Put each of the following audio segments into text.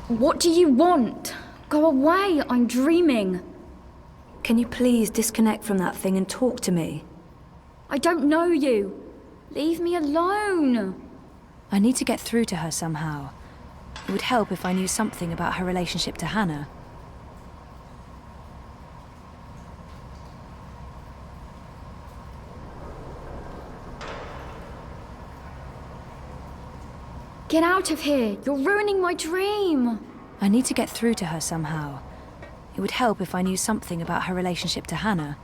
What do you want? Go away, I'm dreaming. Can you please disconnect from that thing and talk to me? I don't know you. Leave me alone. I need to get through to her somehow. It would help if I knew something about her relationship to Hannah. Get out of here. You're ruining my dream. I need to get through to her somehow. It would help if I knew something about her relationship to Hannah.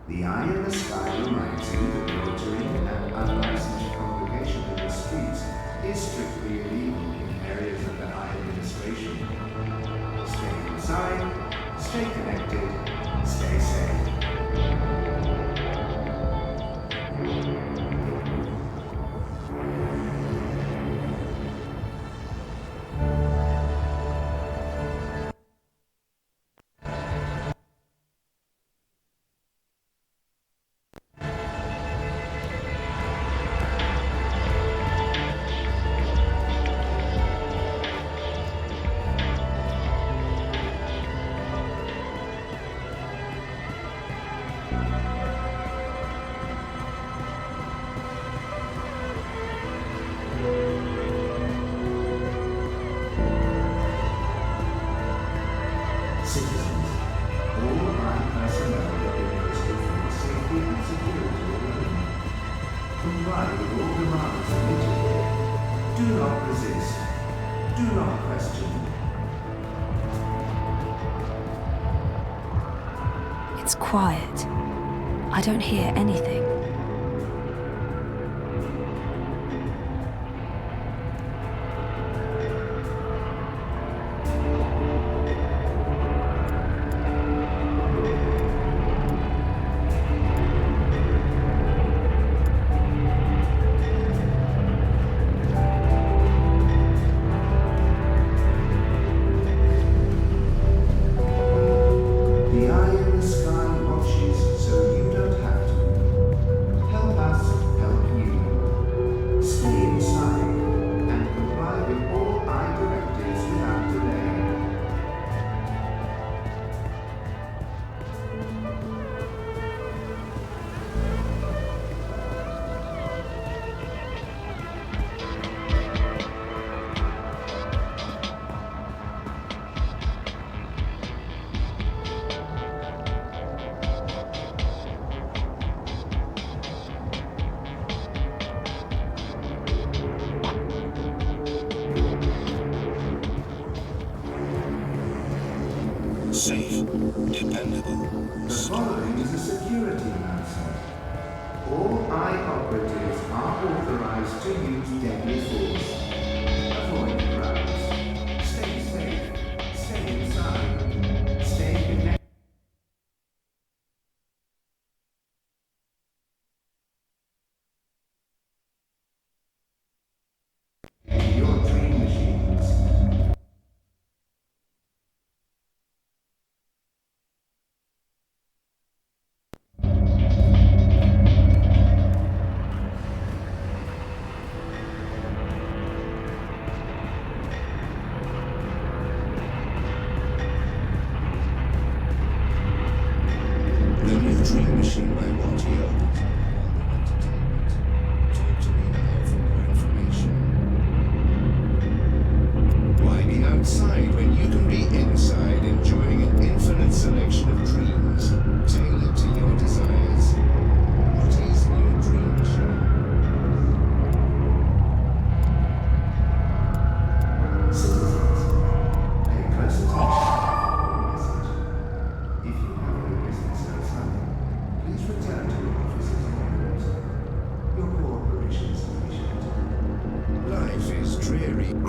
The eye in the sky reminds you that loitering and unlicensed congregation in the streets is strictly illegal in areas under high administration. Stay inside, stay connected, stay safe. Citizens, all line personnel have been posted for safety and security of the room. Comply with all demands permitted here. Do not resist. Do not question. It's quiet. I don't hear anything. The eye in the sky watches so you don't have to. Help us help you. Stay inside and comply with all eye directives without delay. Safe, dependable, The following is a security announcement. All eye operatives are authorized to use deadly force. Avoid crowds. Stay safe. Stay inside. Stay connected. Your dream machines.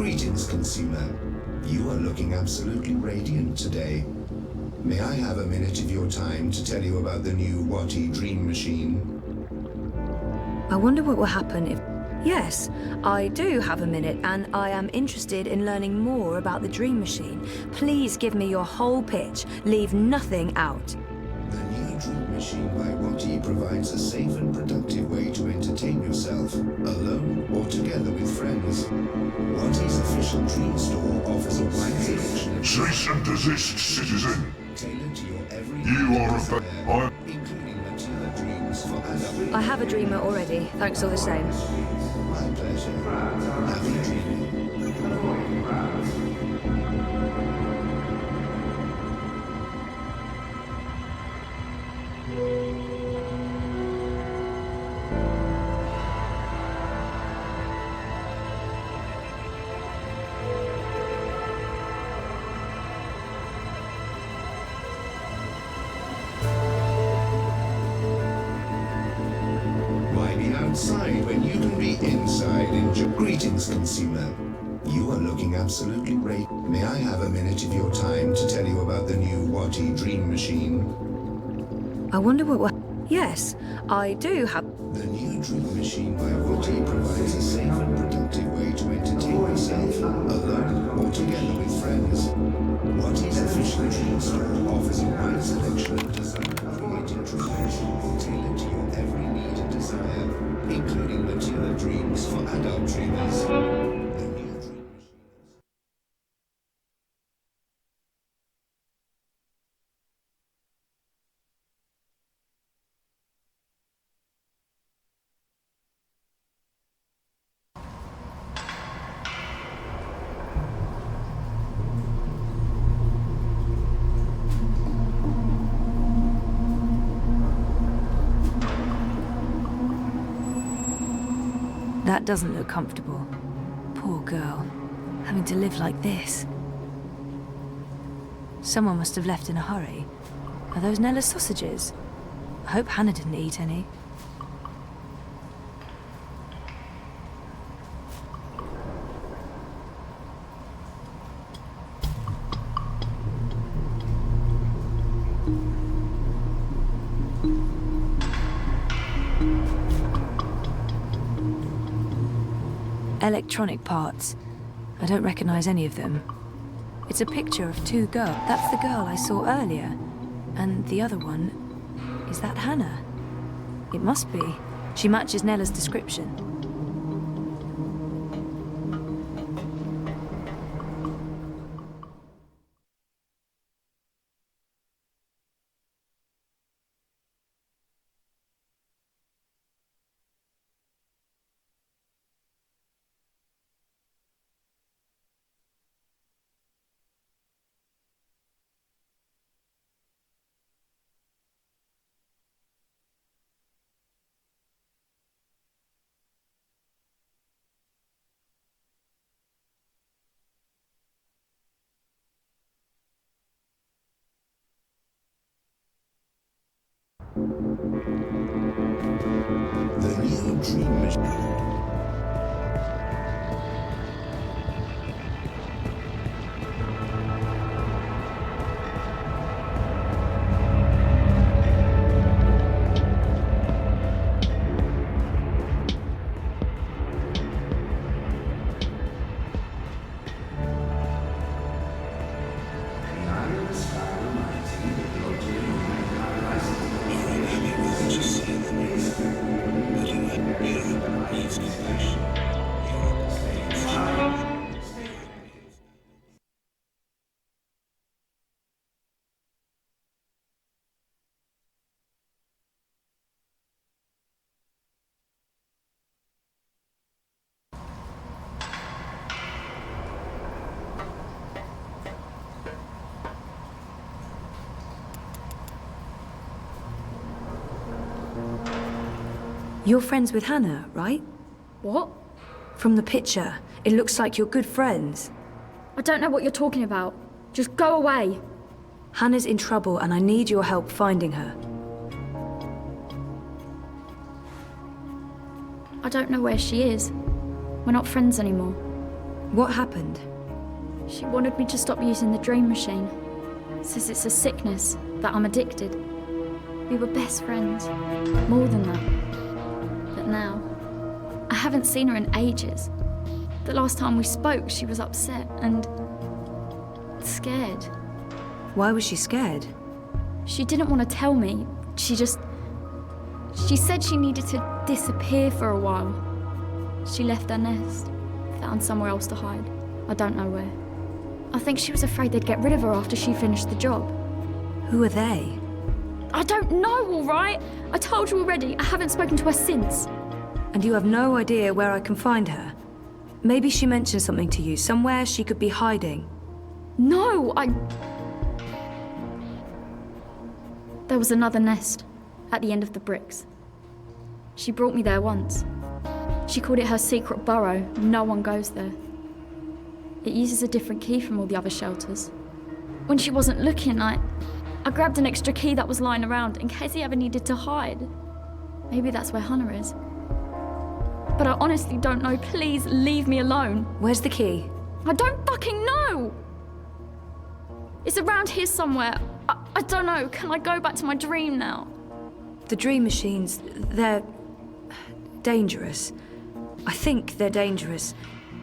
Greetings, consumer. You are looking absolutely radiant today. May I have a minute of your time to tell you about the new Watty Dream Machine? I wonder what will happen if... Yes, I do have a minute, and I am interested in learning more about the Dream Machine. Please give me your whole pitch. Leave nothing out. The new Dream Machine by Watty provides a safe and productive way to entertain yourself, alone or together with friends. Watty's official dream store offers a wide selection of Cease and desist, citizen. tailored to your every You are a desire, including mature dreams for adults. I have a dreamer already, thanks all the same. My pleasure. Happy dreaming. Why be outside when you can be inside? Greetings, consumer. You are looking absolutely great. May I have a minute of your time to tell you about the new Watty Dream Machine? I wonder what will... Yes, I do have... The new Dream Machine by Watty provides a safe and productive way to entertain yourself, alone or together with friends. Watty's official dream store offers a wide selection of design-created dreams tailored to your every need and desire, including mature dreams for adult dreamers. The new Dream Machine. That doesn't look comfortable. Poor girl, having to live like this. Someone must have left in a hurry. Are those Nella's sausages? I hope Hannah didn't eat any. Electronic parts. I don't recognize any of them. It's a picture of two girls. That's the girl I saw earlier. And the other one... Is that Hannah? It must be. She matches Nella's description. The new Dream Machine. You're friends with Hannah, right? What? From the picture, it looks like you're good friends. I don't know what you're talking about. Just go away. Hannah's in trouble and I need your help finding her. I don't know where she is. We're not friends anymore. What happened? She wanted me to stop using the dream machine. Says it's a sickness, that I'm addicted. We were best friends. More than that. But now, I haven't seen her in ages. The last time we spoke, she was upset and scared. Why was she scared? She didn't want to tell me. She said she needed to disappear for a while. She left her nest, found somewhere else to hide. I don't know where. I think she was afraid they'd get rid of her after she finished the job. Who are they? I don't know, all right? I told you already, I haven't spoken to her since. And you have no idea where I can find her? Maybe she mentioned something to you, somewhere she could be hiding. No, There was another nest at the end of the bricks. She brought me there once. She called it her secret burrow. No one goes there. It uses a different key from all the other shelters. When she wasn't looking, I grabbed an extra key that was lying around in case he ever needed to hide. Maybe that's where Hannah is. But I honestly don't know. Please leave me alone. Where's the key? I don't fucking know! It's around here somewhere. I don't know. Can I go back to my dream now? The dream machines, they're dangerous. I think they're dangerous.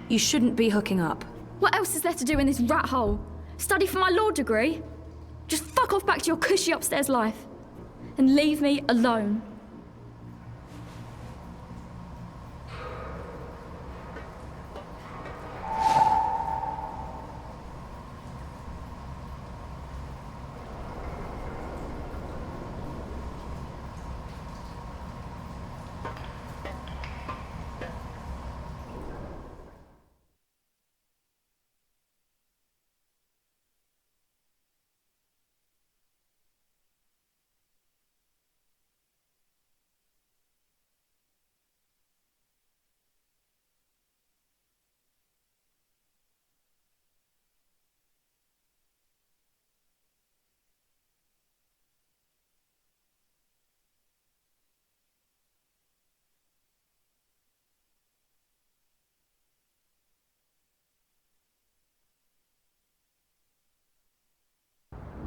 You shouldn't be hooking up. What else is there to do in this rat hole? Study for my law degree? Just fuck off back to your cushy upstairs life. And leave me alone.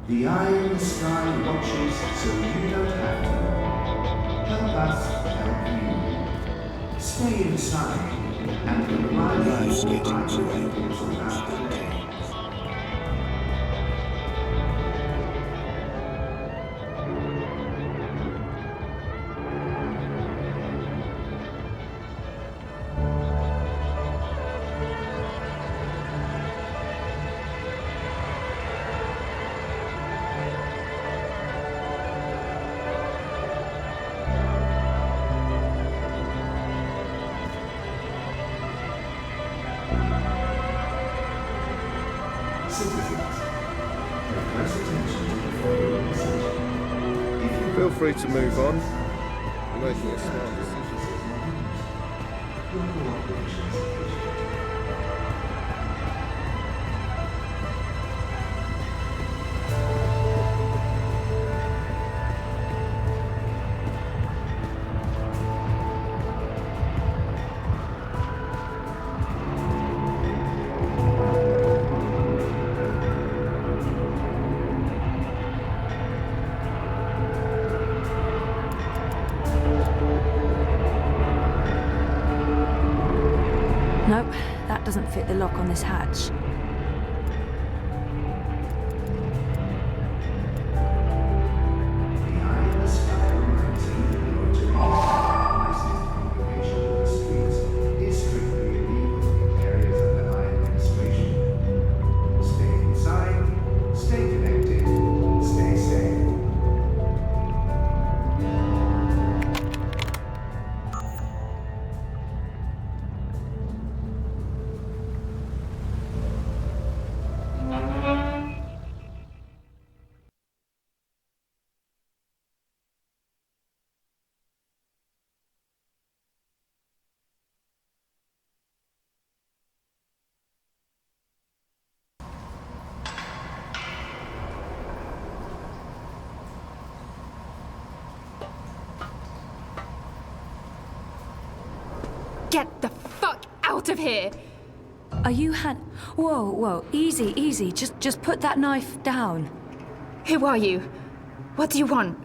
The eye in the sky watches so you don't have to. Help us help you. Stay inside and comply Life's with getting all too directives old of our for day. Citizens, pay close attention to the following message. If you Feel free to move on. You're making a smart decision. your cooperation is appreciated. Nope, that doesn't fit the lock on this hatch. The eye in the sky reminds you that your journey licensed congregation in the streets is strictly illegal in areas under high administration. Stay inside, stay connected, stay safe. Get the fuck out of here! Are you Whoa, whoa, easy, easy. Just put that knife down. Who are you? What do you want?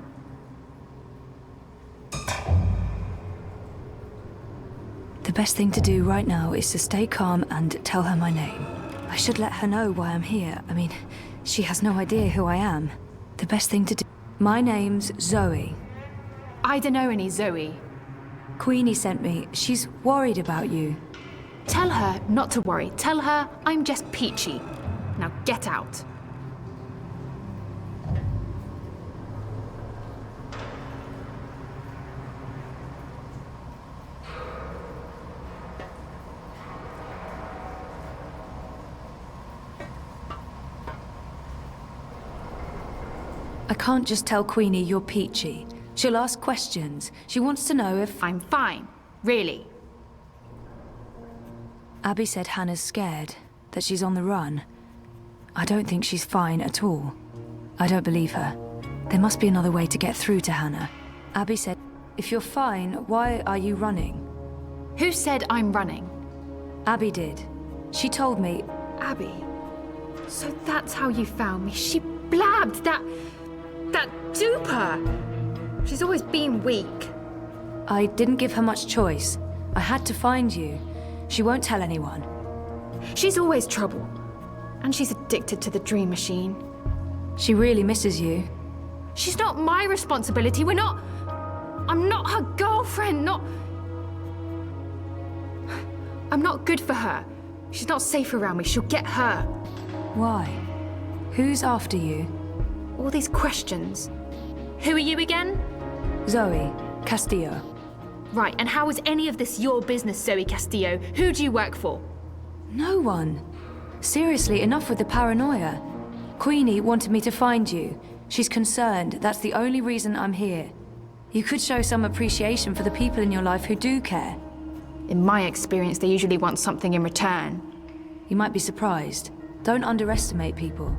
The best thing to do right now is to stay calm and tell her my name. I should let her know why I'm here. I mean, she has no idea who I am. The best thing to do... My name's Zoe. I don't know any Zoe. Queenie sent me. She's worried about you. Tell her not to worry. Tell her I'm just Peachy. Now get out. I can't just tell Queenie you're Peachy. She'll ask questions. She wants to know if... I'm fine. Really. Abby said Hannah's scared, that she's on the run. I don't think she's fine at all. I don't believe her. There must be another way to get through to Hannah. Abby said, if you're fine, why are you running? Who said I'm running? Abby did. She told me... Abby. So that's how you found me. She blabbed that duper. She's always been weak. I didn't give her much choice. I had to find you. She won't tell anyone. She's always trouble. And she's addicted to the dream machine. She really misses you. She's not my responsibility. I'm not her girlfriend, I'm not good for her. She's not safe around me. She'll get hurt. Why? Who's after you? All these questions. Who are you again? Zoe Castillo. Right, and how is any of this your business, Zoe Castillo? Who do you work for? No one. Seriously, enough with the paranoia. Queenie wanted me to find you. She's concerned. That's the only reason I'm here. You could show some appreciation for the people in your life who do care. In my experience, they usually want something in return. You might be surprised. Don't underestimate people.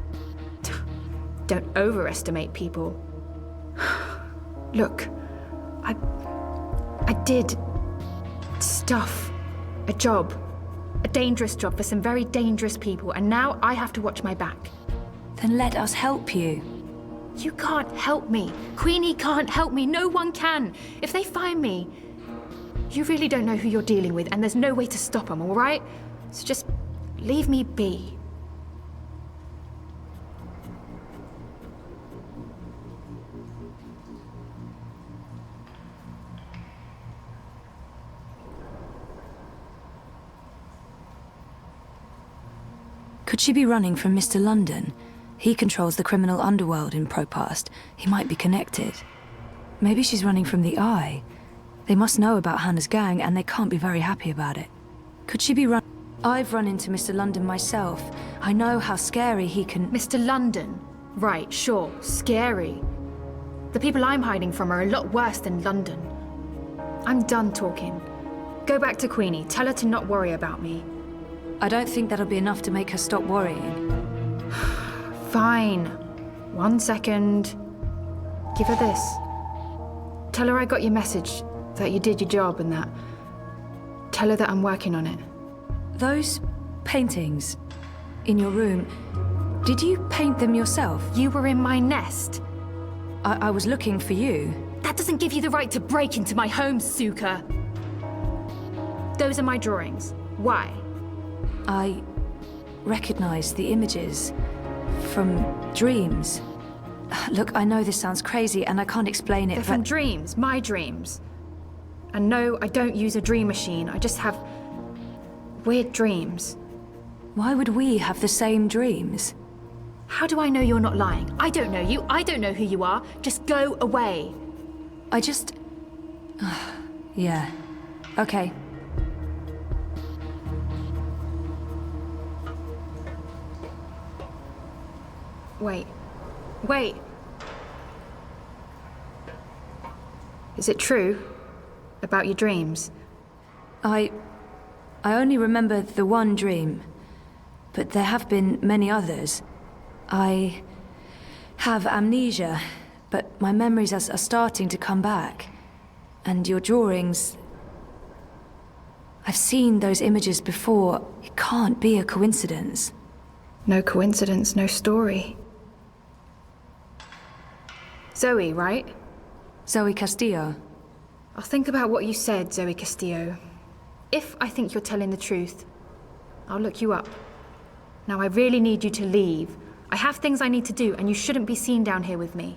Don't overestimate people. Look, I did stuff. A job. A dangerous job for some very dangerous people, and now I have to watch my back. Then let us help you. You can't help me. Queenie can't help me. No one can. If they find me, you really don't know who you're dealing with, and there's no way to stop them, all right? So just leave me be. Could she be running from Mr. London? He controls the criminal underworld in Propast. He might be connected. Maybe she's running from the Eye. They must know about Hannah's gang, and they can't be very happy about it. Could she be I've run into Mr. London myself. I know how scary he can... Mr. London? Right, sure, scary. The people I'm hiding from are a lot worse than London. I'm done talking. Go back to Queenie. Tell her to not worry about me. I don't think that'll be enough to make her stop worrying. Fine. 1 second. Give her this. Tell her I got your message, that you did your job and that. Tell her that I'm working on it. Those paintings in your room, did you paint them yourself? You were in my nest. I was looking for you. That doesn't give you the right to break into my home, Suka. Those are my drawings. Why? I recognize the images from dreams. Look, I know this sounds crazy and I can't explain it, They're but... from dreams, my dreams. And no, I don't use a dream machine. I just have weird dreams. Why would we have the same dreams? How do I know you're not lying? I don't know you. I don't know who you are. Just go away. I just... yeah. Okay. Wait. Is it true? About your dreams? I only remember the one dream, but there have been many others. I have amnesia, but my memories are starting to come back. And your drawings... I've seen those images before. It can't be a coincidence. No coincidence, no story. Zoe, right? Zoe Castillo. I'll think about what you said, Zoe Castillo. If I think you're telling the truth, I'll look you up. Now I really need you to leave. I have things I need to do, and you shouldn't be seen down here with me.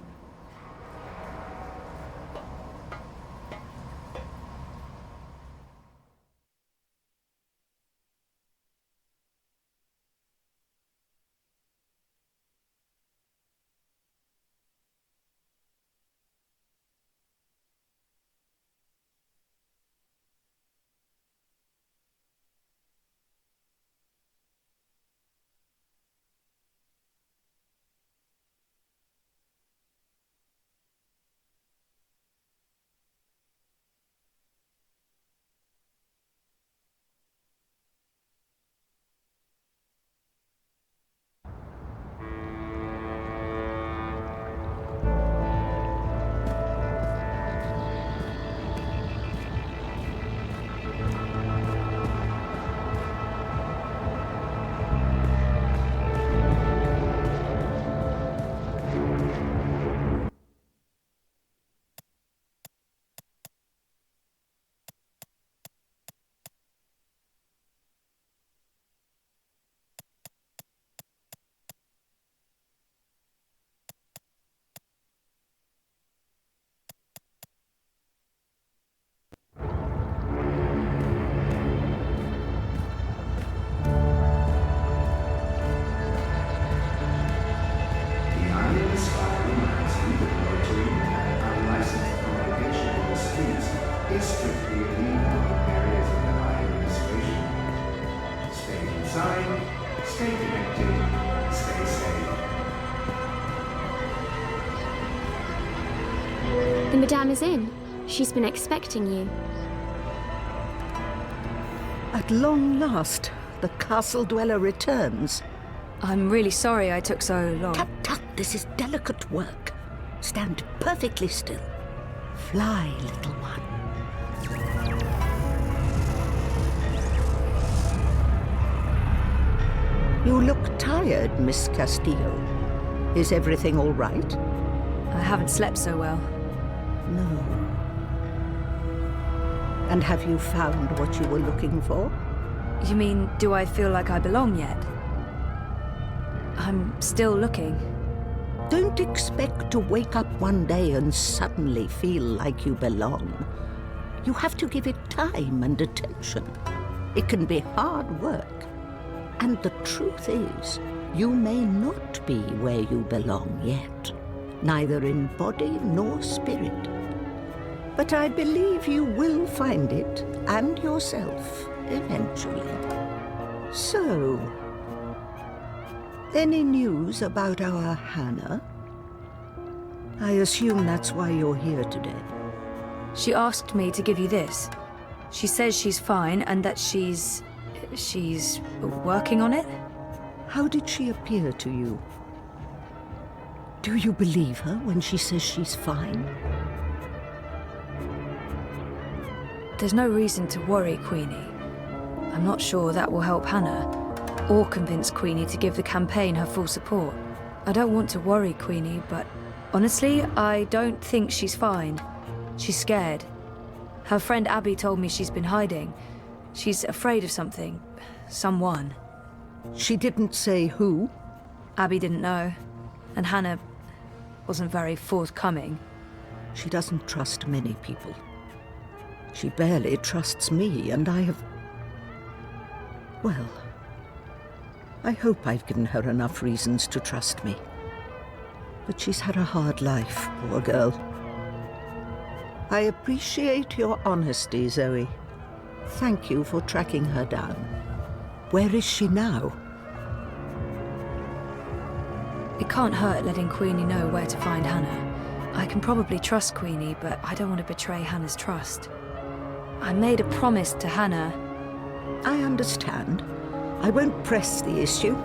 Stay connected. Stay safe. The Madame is in. She's been expecting you. At long last, the castle dweller returns. I'm really sorry I took so long. Tut, tut, this is delicate work. Stand perfectly still. Fly, little one. You look tired, Miss Castillo. Is everything all right? I haven't slept so well. No. And have you found what you were looking for? You mean, do I feel like I belong yet? I'm still looking. Don't expect to wake up one day and suddenly feel like you belong. You have to give it time and attention. It can be hard work. And the truth is, you may not be where you belong yet, neither in body nor spirit. But I believe you will find it, and yourself, eventually. So, any news about our Hannah? I assume that's why you're here today. She asked me to give you this. She says she's fine and that she's working on it? How did she appear to you? Do you believe her when she says she's fine? There's no reason to worry, Queenie. I'm not sure that will help Hannah, or convince Queenie to give the campaign her full support. I don't want to worry Queenie, but honestly, I don't think she's fine. She's scared. Her friend Abby told me she's been hiding. She's afraid of something. Someone. She didn't say who? Abby didn't know. And Hannah wasn't very forthcoming. She doesn't trust many people. She barely trusts me, and I have... Well, I hope I've given her enough reasons to trust me. But she's had a hard life, poor girl. I appreciate your honesty, Zoe. Thank you for tracking her down. Where is she now? It can't hurt letting Queenie know where to find Hannah. I can probably trust Queenie, but I don't want to betray Hannah's trust. I made a promise to Hannah. I understand. I won't press the issue,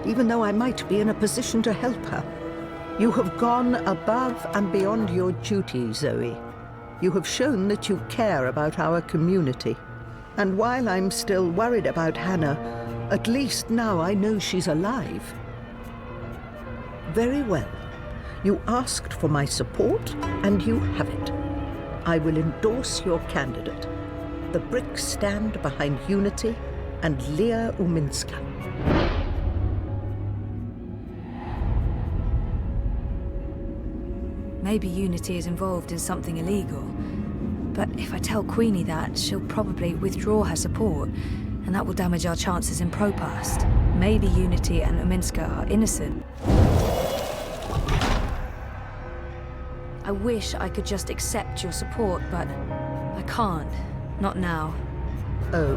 even though I might be in a position to help her. You have gone above and beyond your duty, Zoe. You have shown that you care about our community. And while I'm still worried about Hannah, at least now I know she's alive. Very well. You asked for my support, and you have it. I will endorse your candidate. The bricks stand behind Unity and Leah Uminska. Maybe Unity is involved in something illegal. But if I tell Queenie that, she'll probably withdraw her support, and that will damage our chances in Propast. Maybe Unity and Uminska are innocent. I wish I could just accept your support, but I can't. Not now. Oh?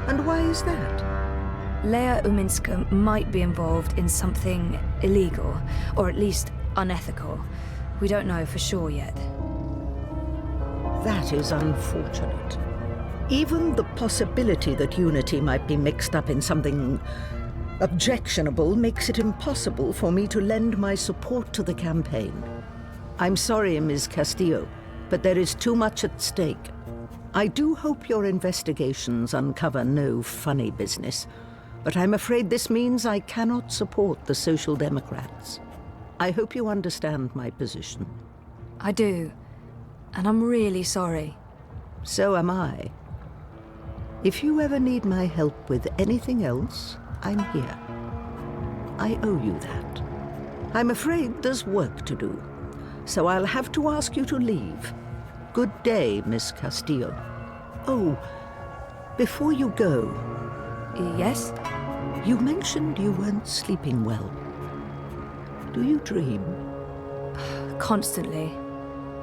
And why is that? Leah Uminska might be involved in something illegal, or at least unethical. We don't know for sure yet. That is unfortunate. Even the possibility that Unity might be mixed up in something objectionable makes it impossible for me to lend my support to the campaign. I'm sorry, Ms. Castillo, but there is too much at stake. I do hope your investigations uncover no funny business, but I'm afraid this means I cannot support the Social Democrats. I hope you understand my position. I do, and I'm really sorry. So am I. If you ever need my help with anything else, I'm here. I owe you that. I'm afraid there's work to do, so I'll have to ask you to leave. Good day, Miss Castillo. Oh, before you go... Yes? You mentioned you weren't sleeping well. Do you dream? Constantly.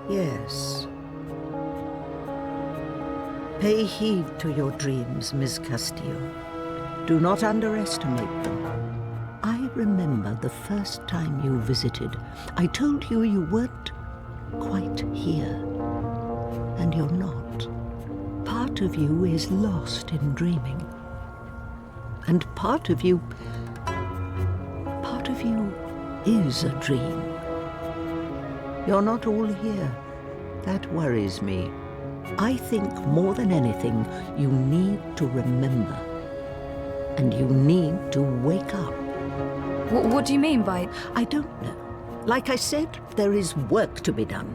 Yes. Pay heed to your dreams, Miss Castillo. Do not underestimate them. I remember the first time you visited. I told you you weren't quite here. And you're not. Part of you is lost in dreaming. And part of you is a dream. You're not all here. That worries me. I think more than anything, you need to remember. And you need to wake up. What do you mean by... I don't know. Like I said, there is work to be done.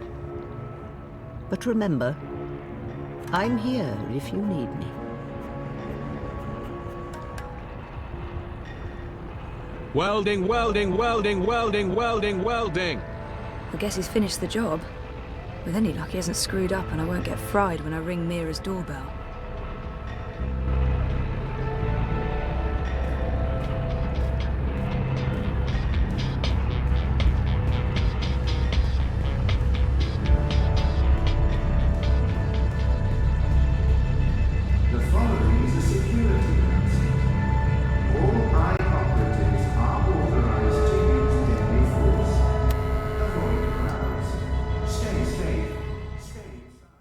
But remember, I'm here if you need me. Welding, welding, welding, welding, welding, welding. I guess he's finished the job. With any luck, he hasn't screwed up and I won't get fried when I ring Mira's doorbell. The following is a security announcement. All eye operatives are authorized to use deadly force. Avoid crowds. Stay safe. Stay inside.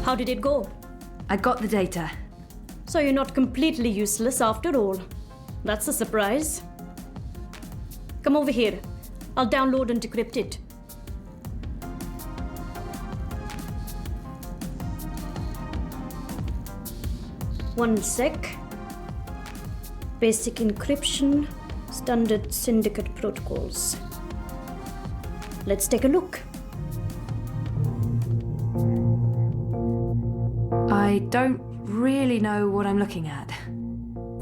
How did it go? I got the data. So you're not completely useless after all. That's a surprise. Come over here. I'll download and decrypt it. One sec. Basic encryption, standard syndicate protocols. Let's take a look. I don't really know what I'm looking at.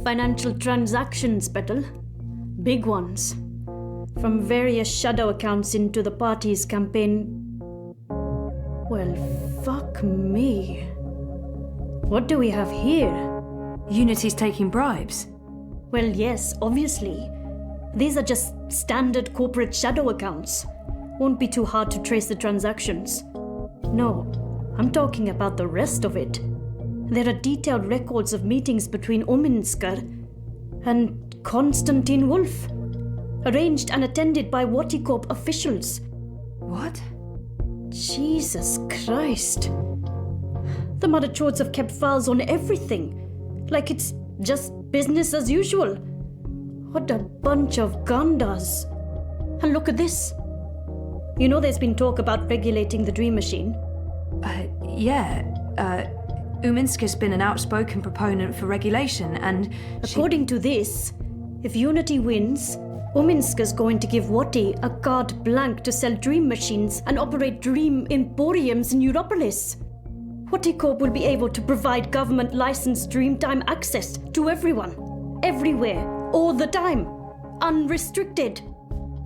Financial transactions, Petal. Big ones. from various shadow accounts into the party's campaign. Well, fuck me. What do we have here? Unity's taking bribes. Well, yes, obviously. These are just standard corporate shadow accounts. Won't be too hard to trace the transactions. No, I'm talking about the rest of it. There are detailed records of meetings between Ominsker and Konstantin Wolf, arranged and attended by Waticorp officials. What? Jesus Christ. The Mother Chords have kept files on everything, like it's just business as usual. What a bunch of gandas. And look at this. You know there's been talk about regulating the Dream Machine? Yeah. Uminsker's been an outspoken proponent for regulation, and according to this, if Unity wins, Uminsker's going to give Wati a carte blanche to sell Dream Machines and operate Dream Emporiums in Europolis. Waticorp will be able to provide government-licensed Dreamtime access to everyone, everywhere, all the time, unrestricted.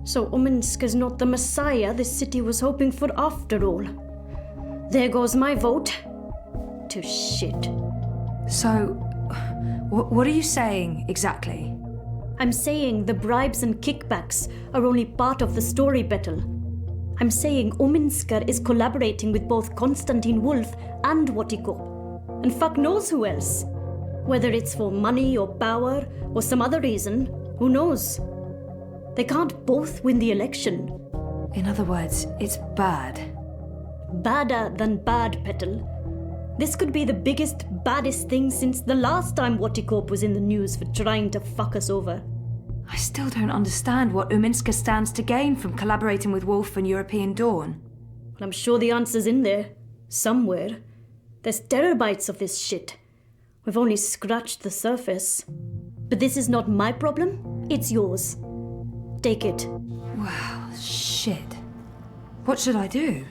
So Uminsker's not the messiah this city was hoping for after all. There goes my vote. To shit. So, what are you saying exactly? I'm saying the bribes and kickbacks are only part of the story battle. I'm saying Uminsker is collaborating with both Konstantin Wolf and Waticorp. And fuck knows who else. Whether it's for money or power or some other reason, who knows? They can't both win the election. In other words, it's bad. Badder than bad, Petal. This could be the biggest, baddest thing since the last time Waticorp was in the news for trying to fuck us over. I still don't understand what Uminsker stands to gain from collaborating with Wolf and European Dawn. Well, I'm sure the answer's in there. Somewhere. There's terabytes of this shit. We've only scratched the surface. But this is not my problem, it's yours. Take it. Wow, shit. What should I do?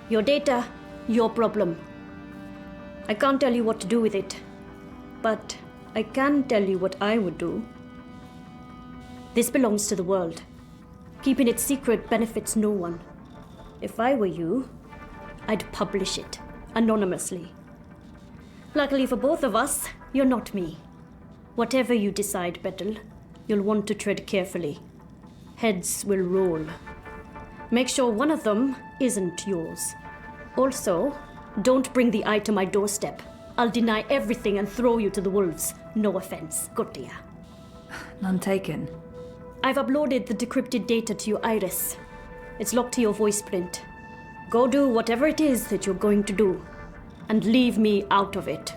Your data, your problem. I can't tell you what to do with it, but I can tell you what I would do. This belongs to the world. Keeping it secret benefits no one. If I were you, I'd publish it, anonymously. Luckily for both of us, you're not me. Whatever you decide, Petal, you'll want to tread carefully. Heads will roll. Make sure one of them isn't yours. Also, don't bring the eye to my doorstep. I'll deny everything and throw you to the wolves. No offense, Gotia. None taken. I've uploaded the decrypted data to your iris. It's locked to your voice print. Go do whatever it is that you're going to do. And leave me out of it.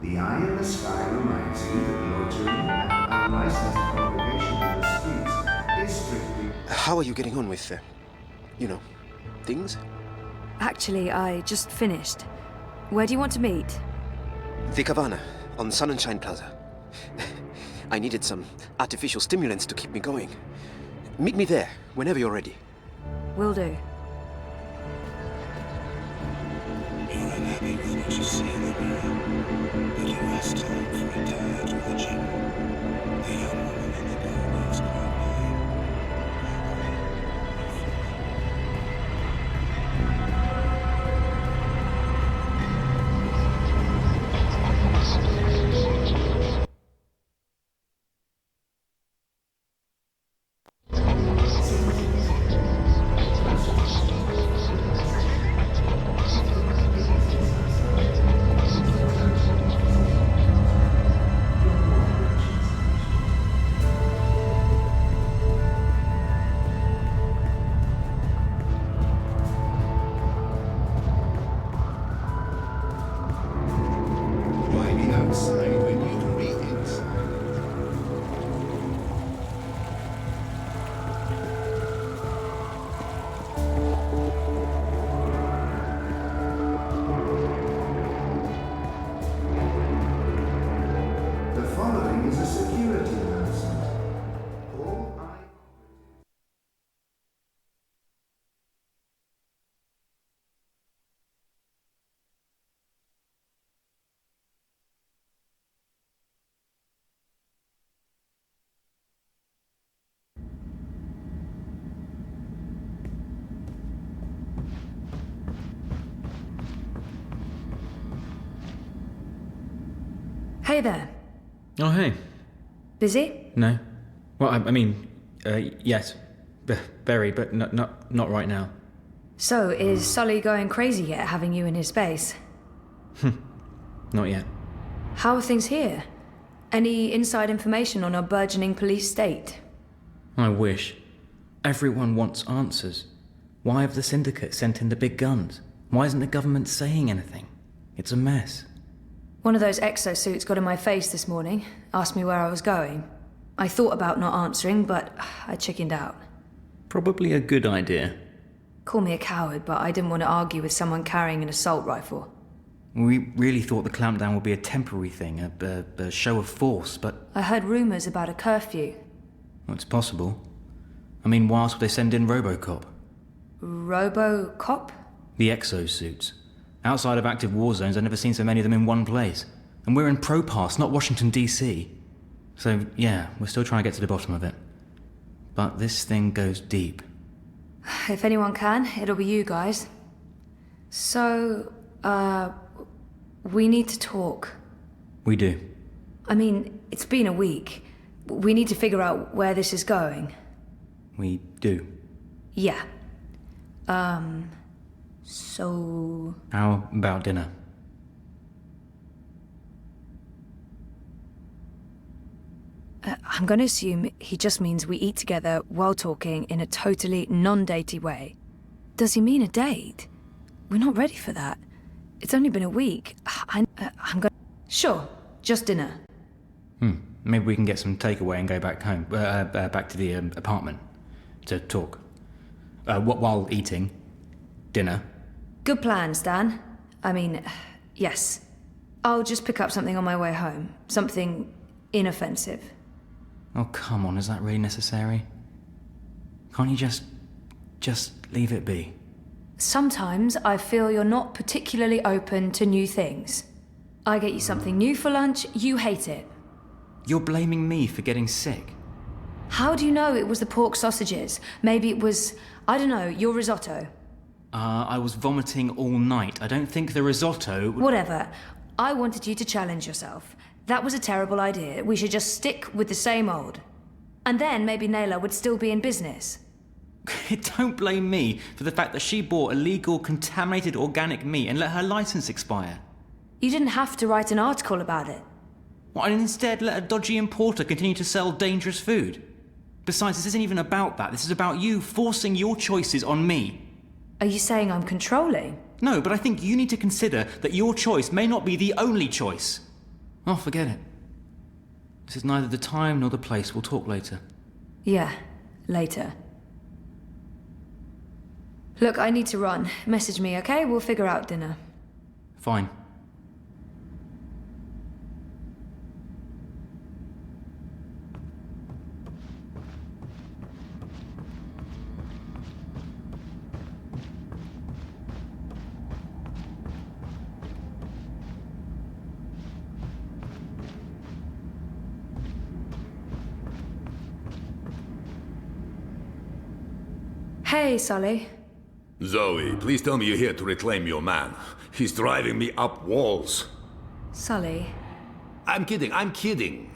The eye in the sky reminds you that loitering and unlicensed congregation in the streets is strictly... How are you getting on with, things? Actually, I just finished. Where do you want to meet? The Cabana, on Sun and Shine Plaza. I needed some artificial stimulants to keep me going. Meet me there, whenever you're ready. Will do. You're unhappy with what you see in the mirror, but you asked him for a diet or the gym. The young woman in the bar is crying. Hey there. Oh, hey. Busy? No. Well, I mean, yes. Very, but not right now. So, is Sully going crazy yet, having you in his space? Not yet. How are things here? Any inside information on our burgeoning police state? I wish. Everyone wants answers. Why have the Syndicate sent in the big guns? Why isn't the government saying anything? It's a mess. One of those exosuits got in my face this morning, asked me where I was going. I thought about not answering, but I chickened out. Probably a good idea. Call me a coward, but I didn't want to argue with someone carrying an assault rifle. We really thought the clampdown would be a temporary thing, a show of force, but... I heard rumours about a curfew. Well, it's possible. I mean, why else would they send in RoboCop? RoboCop? The exosuits. Outside of active war zones, I've never seen so many of them in one place. And we're in Propass, not Washington, D.C. So, yeah, we're still trying to get to the bottom of it. But this thing goes deep. If anyone can, it'll be you guys. So, we need to talk. We do. I mean, it's been a week. We need to figure out where this is going. We do. Yeah. So... How about dinner? I'm gonna assume he just means we eat together while talking in a totally non-datey way. Does he mean a date? We're not ready for that. It's only been a week. I'm gonna... Sure, just dinner. Maybe we can get some takeaway and go back home, back to the apartment to talk. While eating dinner. Good plan, Stan. I mean, yes. I'll just pick up something on my way home. Something inoffensive. Oh, come on, is that really necessary? Can't you just leave it be? Sometimes I feel you're not particularly open to new things. I get you something new for lunch, you hate it. You're blaming me for getting sick. How do you know it was the pork sausages? Maybe it was, I don't know, your risotto. I was vomiting all night. I don't think the risotto... Whatever. I wanted you to challenge yourself. That was a terrible idea. We should just stick with the same old. And then maybe Naylor would still be in business. Don't blame me for the fact that she bought illegal, contaminated organic meat and let her license expire. You didn't have to write an article about it. Well, and instead let a dodgy importer continue to sell dangerous food. Besides, this isn't even about that. This is about you forcing your choices on me. Are you saying I'm controlling? No, but I think you need to consider that your choice may not be the only choice. Oh, forget it. This is neither the time nor the place. We'll talk later. Yeah, later. Look, I need to run. Message me, okay? We'll figure out dinner. Fine. Hey, Sully. Zoe, please tell me you're here to reclaim your man. He's driving me up walls. Sully. I'm kidding.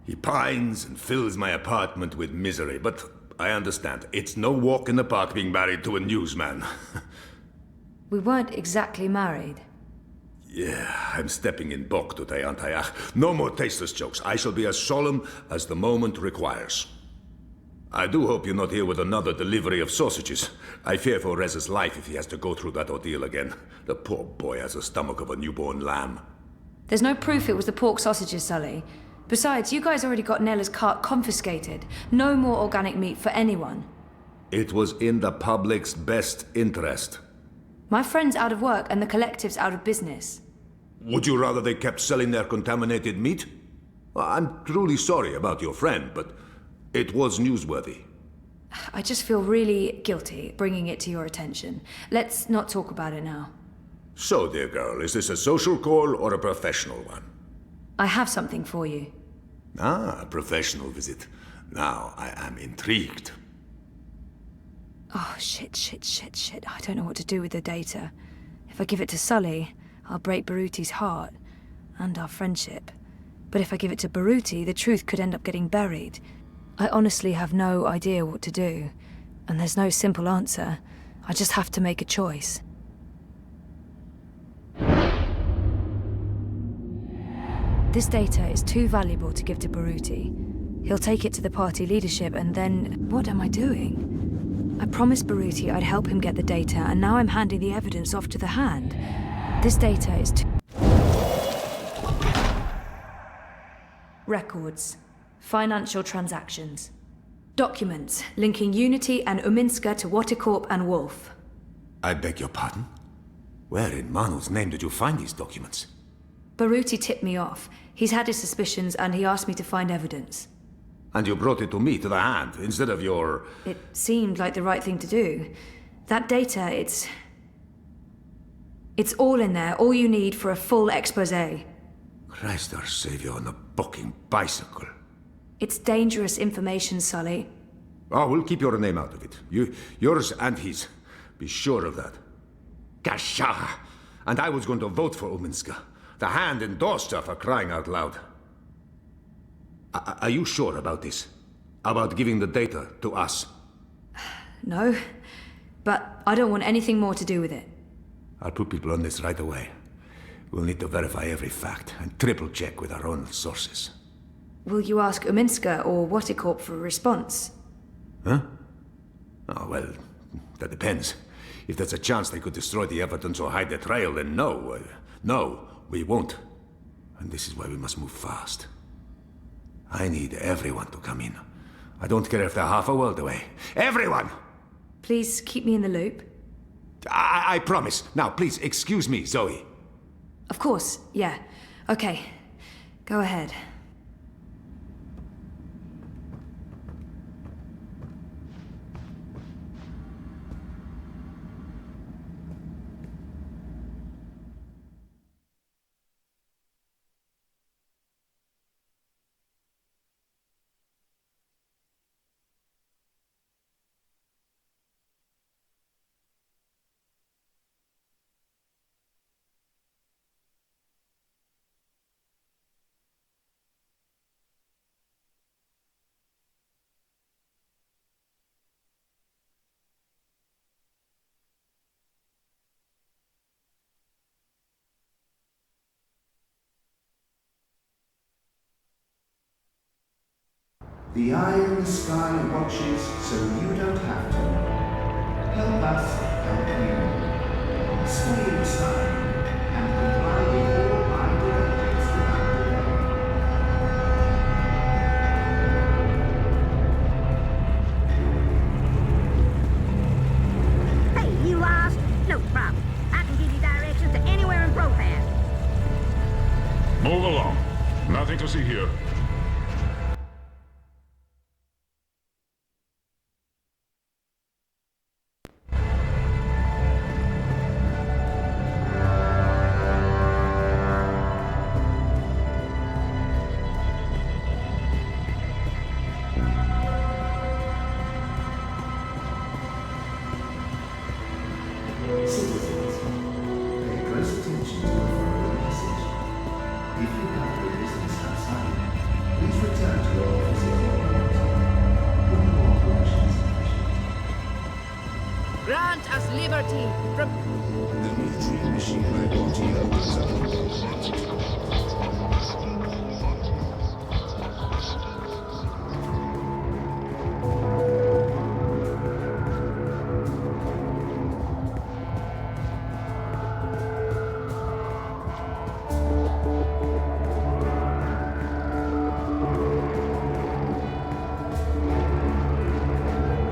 He pines and fills my apartment with misery, but I understand. It's no walk in the park being married to a newsman. We weren't exactly married. Yeah, I'm stepping in Bok today, aren't I? No more tasteless jokes. I shall be as solemn as the moment requires. I do hope you're not here with another delivery of sausages. I fear for Rez's life if he has to go through that ordeal again. The poor boy has the stomach of a newborn lamb. There's no proof it was the pork sausages, Sully. Besides, you guys already got Nella's cart confiscated. No more organic meat for anyone. It was in the public's best interest. My friend's out of work and the collective's out of business. Would you rather they kept selling their contaminated meat? Well, I'm truly sorry about your friend, but it was newsworthy. I just feel really guilty bringing it to your attention. Let's not talk about it now. So, dear girl, is this a social call or a professional one? I have something for you. Ah, a professional visit. Now I am intrigued. Oh, shit. I don't know what to do with the data. If I give it to Sully, I'll break Baruti's heart. and our friendship. But if I give it to Baruti, the truth could end up getting buried. I honestly have no idea what to do, and there's no simple answer. I just have to make a choice. This data is too valuable to give to Baruti. He'll take it to the party leadership and then... What am I doing? I promised Baruti I'd help him get the data, and now I'm handing the evidence off to the Hand. This data is too... Records. Financial transactions. Documents linking Unity and Uminska to Watercorp and Wolf. I beg your pardon? Where in Manu's name did you find these documents? Baruti tipped me off. He's had his suspicions and he asked me to find evidence. And you brought it to me, to the Hand, instead of your... It seemed like the right thing to do. That data, it's all in there, all you need for a full exposé. Christ our Savior on a bucking bicycle. It's dangerous information, Sully. Oh, we'll keep your name out of it. Yours and his. Be sure of that. Gasha! And I was going to vote for Uminska. The Hand endorsed her, for crying out loud. Are you sure about this? About giving the data to us? No, but I don't want anything more to do with it. I'll put people on this right away. We'll need to verify every fact and triple-check with our own sources. Will you ask Uminska or Watercorp for a response? Huh? Oh, well, that depends. If there's a chance they could destroy the evidence or hide the trail, then no. No, we won't. And this is why we must move fast. I need everyone to come in. I don't care if they're half a world away. Everyone! Please keep me in the loop. I promise. Now, please, excuse me, Zoe. Of course, yeah. Okay. Go ahead. The eye in the sky watches so you don't have to. Help us help you. Stay inside and comply with all my directives without delay. Hey, you lost? No problem. I can give you directions to anywhere in Propan. Move along. Nothing to see here. Citizens, pay close attention to the following message. If you have your business outside, please return to your office if you want. One more permission is sufficient. Grant us liberty from... The military machinery body opens up the world.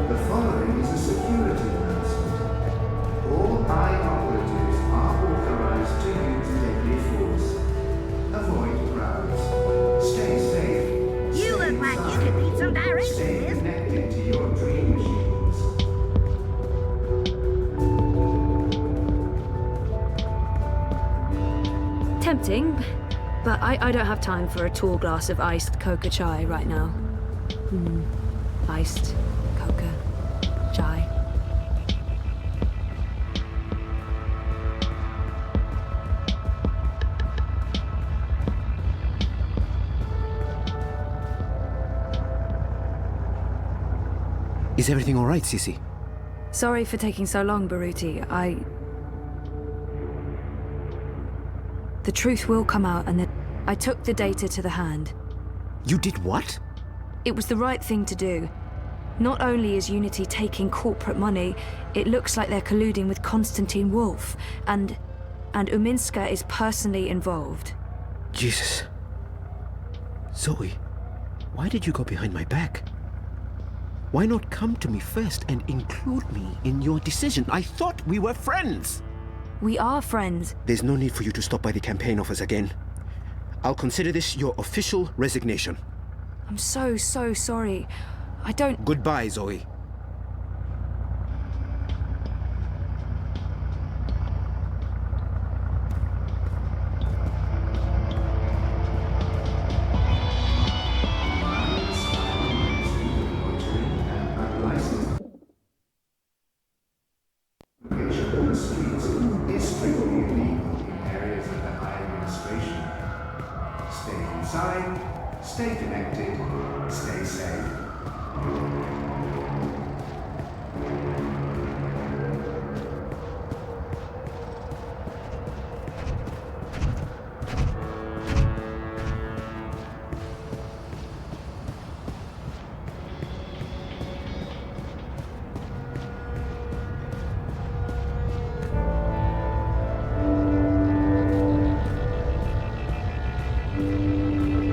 The following is a security announcement. All eye operatives are authorized to use deadly force. Avoid crowds. Stay safe. You look like you could need some directions, Stay miss. connected to your dream machines. Tempting, but I don't have time for a tall glass of iced coca chai right now. Iced coca chai. Is everything all right, Sissy? Sorry for taking so long, Baruti. The truth will come out, and I took the data to the hand. You did what? It was the right thing to do. Not only is Unity taking corporate money, it looks like they're colluding with Konstantin Wolf, and Uminska is personally involved. Jesus. Zoe, why did you go behind my back? Why not come to me first and include me in your decision? I thought we were friends! We are friends. There's no need for you to stop by the campaign office again. I'll consider this your official resignation. I'm so sorry. I don't... Goodbye, Zoe. Stay connected, stay safe.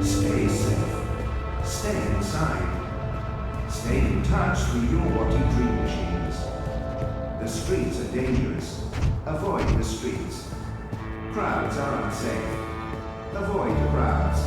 Stay safe. Stay inside. Stay in touch with your Watty dream machines. The streets are dangerous. Avoid the streets. Crowds are unsafe. Avoid crowds.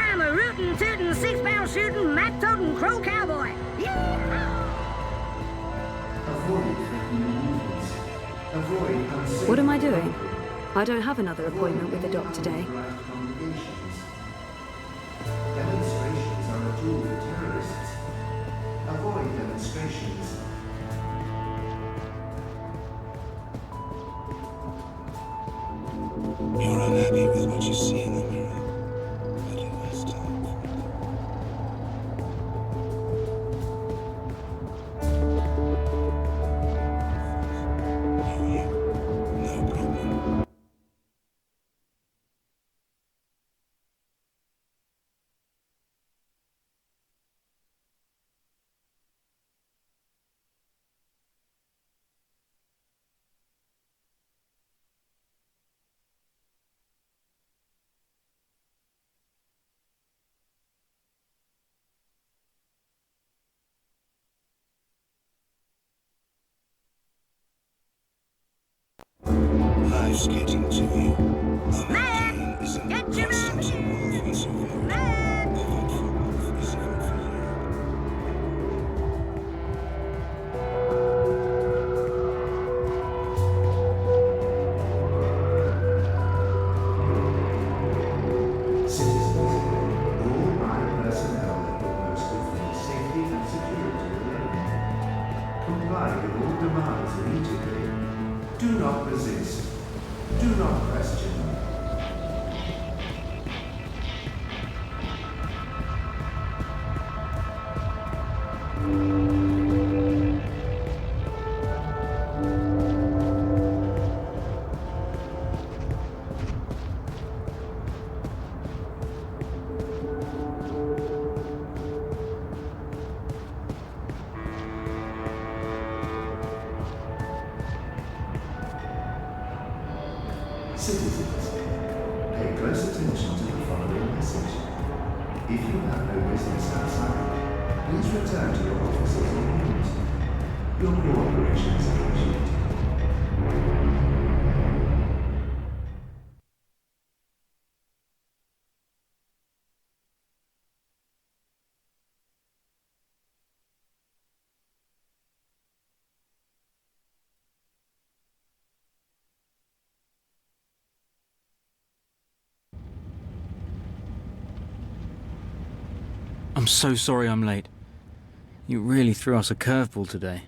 I'm a rootin', tootin', six-barrel shooting, map-toting crow cowboy. Avoid threatening movements. Avoid unsafe. What am I doing? I don't have another appointment with the doc today. Demonstrations are a tool for terrorists. Avoid demonstrations. You're unhappy with what you see in the mirror, but it has time for it. No problem. Life's getting to you. The mundane isn't constant and Wolf is severe. The vote for Wolf is a vote for you. Citizens, all my personnel and workers within safety and security alone. Comply with all demands immediately. Do not resist. Do not question. Citizens, pay close attention to the following message. If you have no business outside, please return to your offices or rooms. Your cooperation is appreciated. I'm so sorry I'm late. You really threw us a curveball today.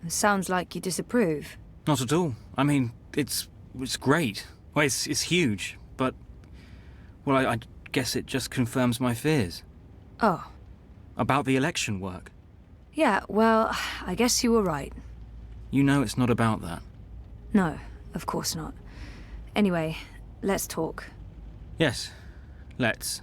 It sounds like you disapprove. Not at all. I mean, it's great. Well, it's huge, but... Well, I guess it just confirms my fears. Oh. About the election work. Yeah, well, I guess you were right. You know it's not about that. No, of course not. Anyway, let's talk. Yes, let's.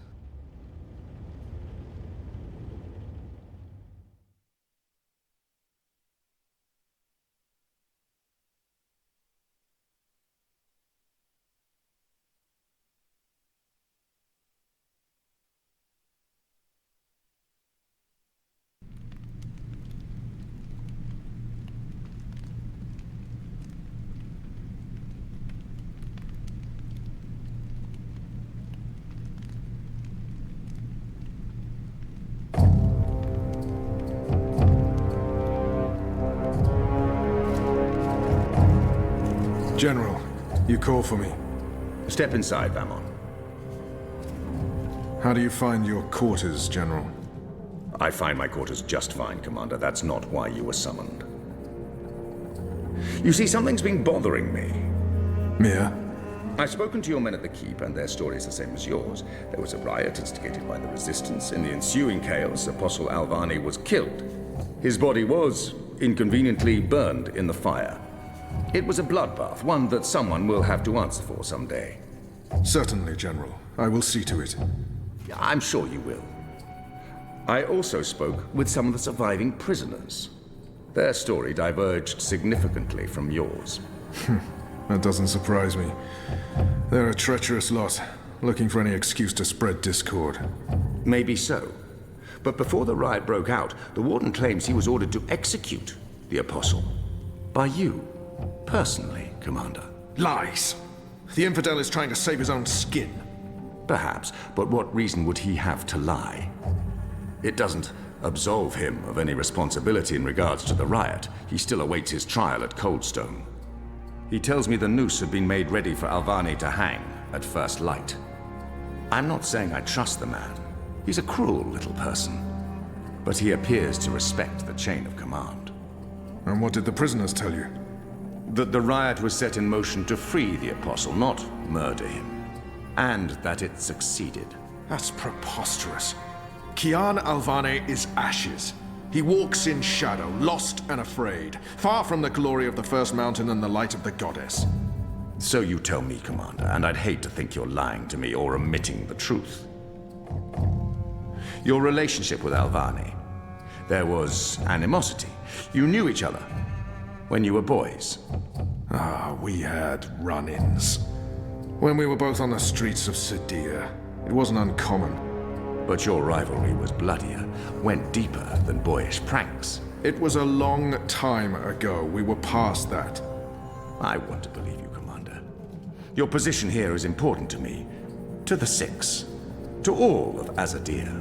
General, you call for me. Step inside, Vamon. How do you find your quarters, General? I find my quarters just fine, Commander. That's not why you were summoned. You see, something's been bothering me. Mia? I've spoken to your men at the Keep, and their story's the same as yours. There was a riot instigated by the Resistance. In the ensuing chaos, Apostle Alvani was killed. His body was inconveniently burned in the fire. It was a bloodbath, one that someone will have to answer for someday. Certainly, General. I will see to it. I'm sure you will. I also spoke with some of the surviving prisoners. Their story diverged significantly from yours. That doesn't surprise me. They're a treacherous lot, looking for any excuse to spread discord. Maybe so. But before the riot broke out, the Warden claims he was ordered to execute the Apostle. By you. Personally, Commander. Lies! The infidel is trying to save his own skin. Perhaps, but what reason would he have to lie? It doesn't absolve him of any responsibility in regards to the riot. He still awaits his trial at Coldstone. He tells me the noose had been made ready for Alvani to hang at first light. I'm not saying I trust the man. He's a cruel little person. But he appears to respect the chain of command. And what did the prisoners tell you? That the riot was set in motion to free the Apostle, not murder him. And that it succeeded. That's preposterous. Kian Alvane is ashes. He walks in shadow, lost and afraid, far from the glory of the First Mountain and the light of the Goddess. So you tell me, Commander, and I'd hate to think you're lying to me or omitting the truth. Your relationship with Alvani. There was animosity. You knew each other when you were boys. We had run-ins. When we were both on the streets of Sadia, it wasn't uncommon. But your rivalry was bloodier, went deeper than boyish pranks. It was a long time ago. We were past that. I want to believe you, Commander. Your position here is important to me, to the Six, to all of Azadir.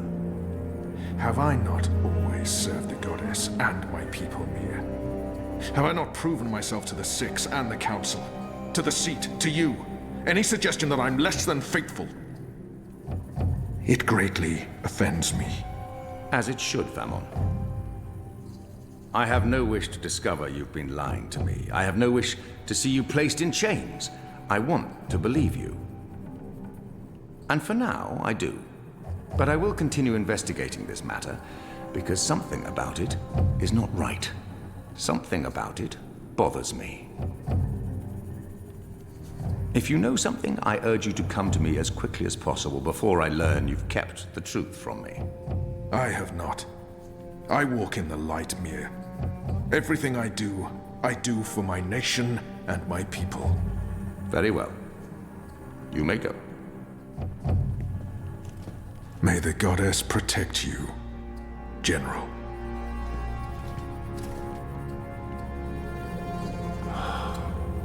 Have I not always served the Goddess and my people, Mia? Have I not proven myself to the Six and the Council? To the Seat, to you? Any suggestion that I'm less than faithful? It greatly offends me. As it should, Famon. I have no wish to discover you've been lying to me. I have no wish to see you placed in chains. I want to believe you. And for now, I do. But I will continue investigating this matter, because something about it is not right. Something about it bothers me. If you know something, I urge you to come to me as quickly as possible before I learn you've kept the truth from me. I have not. I walk in the light, Mir. Everything I do for my nation and my people. Very well. You may go. May the Goddess protect you, General.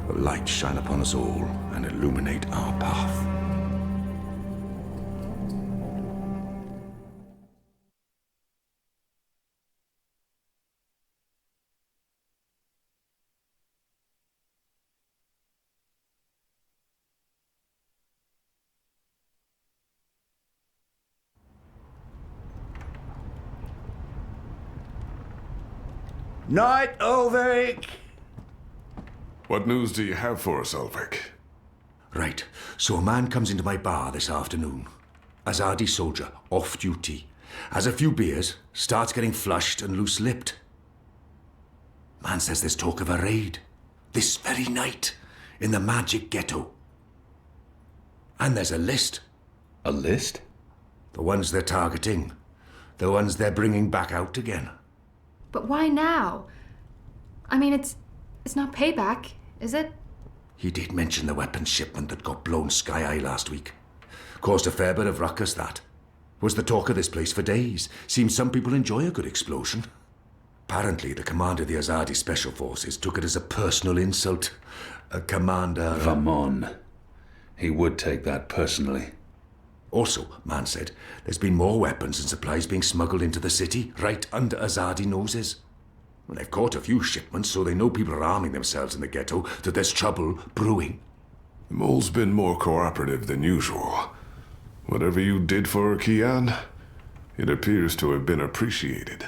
The light shine upon us all and illuminate our path. Night, Ulvik! What news do you have for us, Ulvik? Right, so a man comes into my bar this afternoon. Azadi soldier, off duty. Has a few beers, starts getting flushed and loose-lipped. Man says there's talk of a raid. This very night, in the magic ghetto. And there's a list. A list? The ones they're targeting. The ones they're bringing back out again. But why now? I mean, it's not payback, is it? He did mention the weapons shipment that got blown sky-high last week. Caused a fair bit of ruckus, that. Was the talk of this place for days. Seems some people enjoy a good explosion. Apparently, the commander of the Azadi Special Forces took it as a personal insult. A commander... Come on. He would take that personally. Also, man said, there's been more weapons and supplies being smuggled into the city, right under Azadi noses. Well, they've caught a few shipments, so they know people are arming themselves in the ghetto, that there's trouble brewing. The mole's been more cooperative than usual. Whatever you did for her, Kian, it appears to have been appreciated.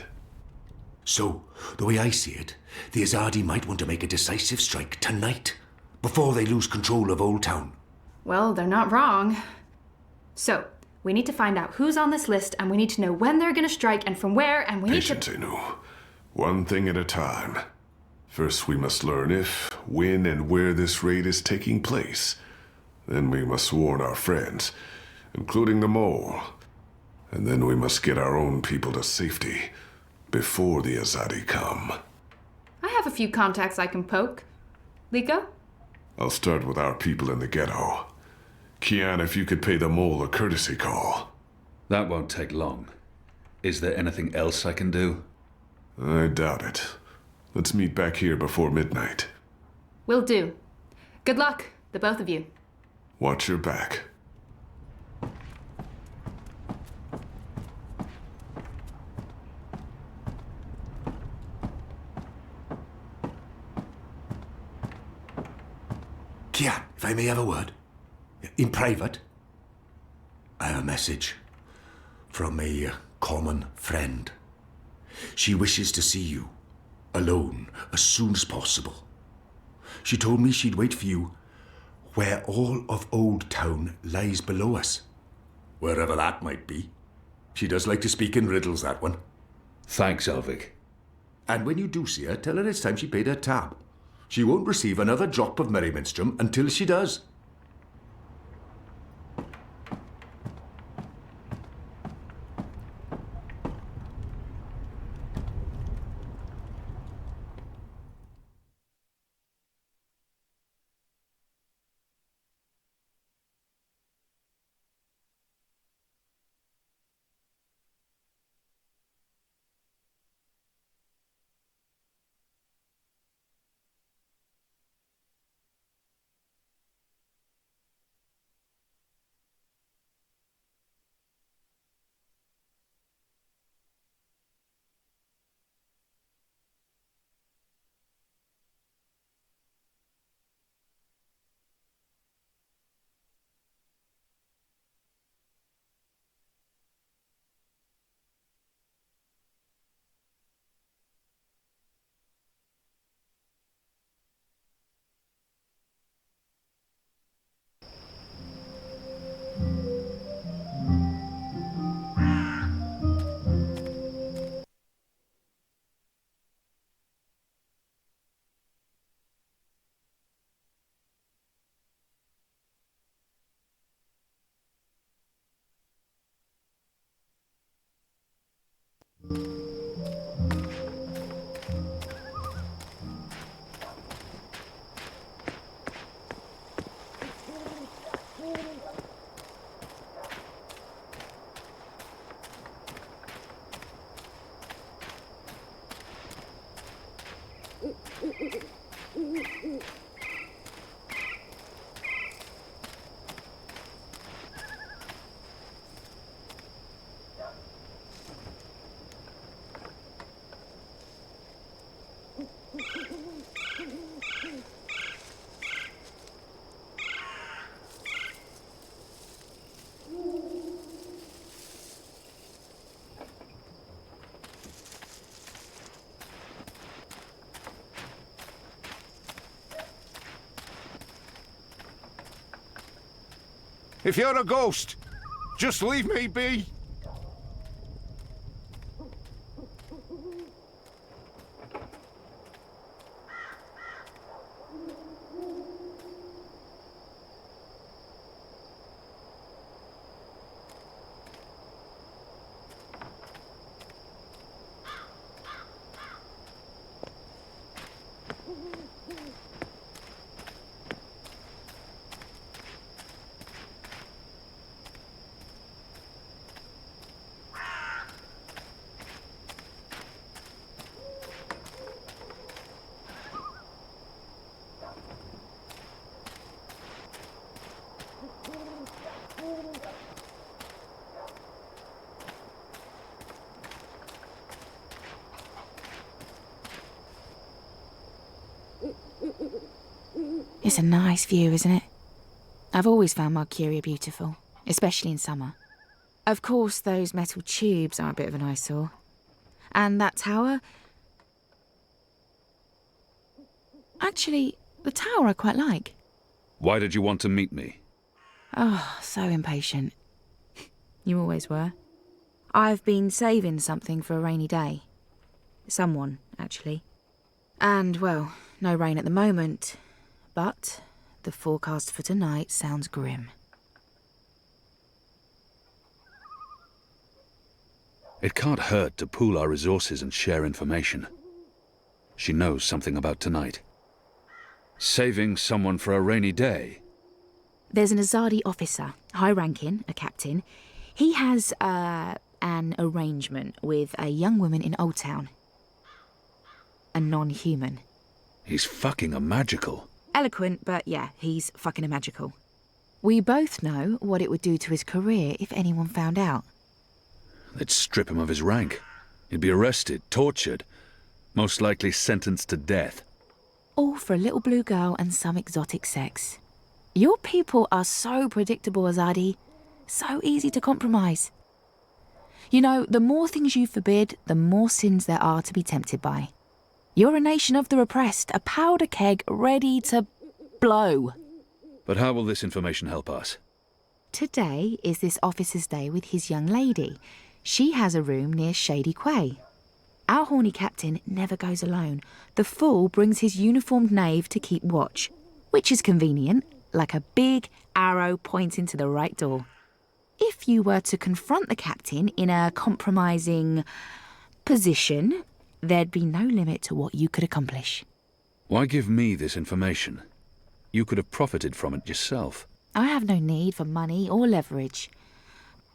So, the way I see it, the Azadi might want to make a decisive strike tonight, before they lose control of Old Town. Well, they're not wrong. So, we need to find out who's on this list, and we need to know when they're gonna strike and from where, and we need to... Patience, Inu. One thing at a time. First, we must learn if, when, and where this raid is taking place. Then we must warn our friends, including the mole. And then we must get our own people to safety before the Azadi come. I have a few contacts I can poke. Liko? I'll start with our people in the ghetto. Kian, if you could pay the mole a courtesy call. That won't take long. Is there anything else I can do? I doubt it. Let's meet back here before midnight. Will do. Good luck, the both of you. Watch your back. Kian, if I may have a word. In private. I have a message from a common friend. She wishes to see you, alone, as soon as possible. She told me she'd wait for you where all of Old Town lies below us. Wherever that might be. She does like to speak in riddles, that one. Thanks, Ulvik. And when you do see her, tell her it's time she paid her tab. She won't receive another drop of Merryminstrom until she does. If you're a ghost, just leave me be. It's a nice view, isn't it? I've always found Marcuria beautiful, especially in summer. Of course, those metal tubes are a bit of an eyesore. And that tower... Actually, the tower I quite like. Why did you want to meet me? Oh, so impatient. You always were. I've been saving something for a rainy day. Someone, actually. And, well, no rain at the moment. But the forecast for tonight sounds grim. It can't hurt to pool our resources and share information. She knows something about tonight. Saving someone for a rainy day. There's an Azadi officer, high-ranking, a captain. He has, an arrangement with a young woman in Old Town. A non-human. He's fucking a magical. Eloquent, but yeah, he's fucking a magical. We both know what it would do to his career if anyone found out. They'd strip him of his rank. He'd be arrested, tortured, most likely sentenced to death. All for a little blue girl and some exotic sex. Your people are so predictable, Azadi. So easy to compromise. You know, the more things you forbid, the more sins there are to be tempted by. You're a nation of the repressed, a powder keg ready to blow. But how will this information help us? Today is this officer's day with his young lady. She has a room near Shady Quay. Our horny captain never goes alone. The fool brings his uniformed knave to keep watch, which is convenient, like a big arrow pointing to the right door. If you were to confront the captain in a compromising position, there'd be no limit to what you could accomplish. Why give me this information? You could have profited from it yourself. I have no need for money or leverage.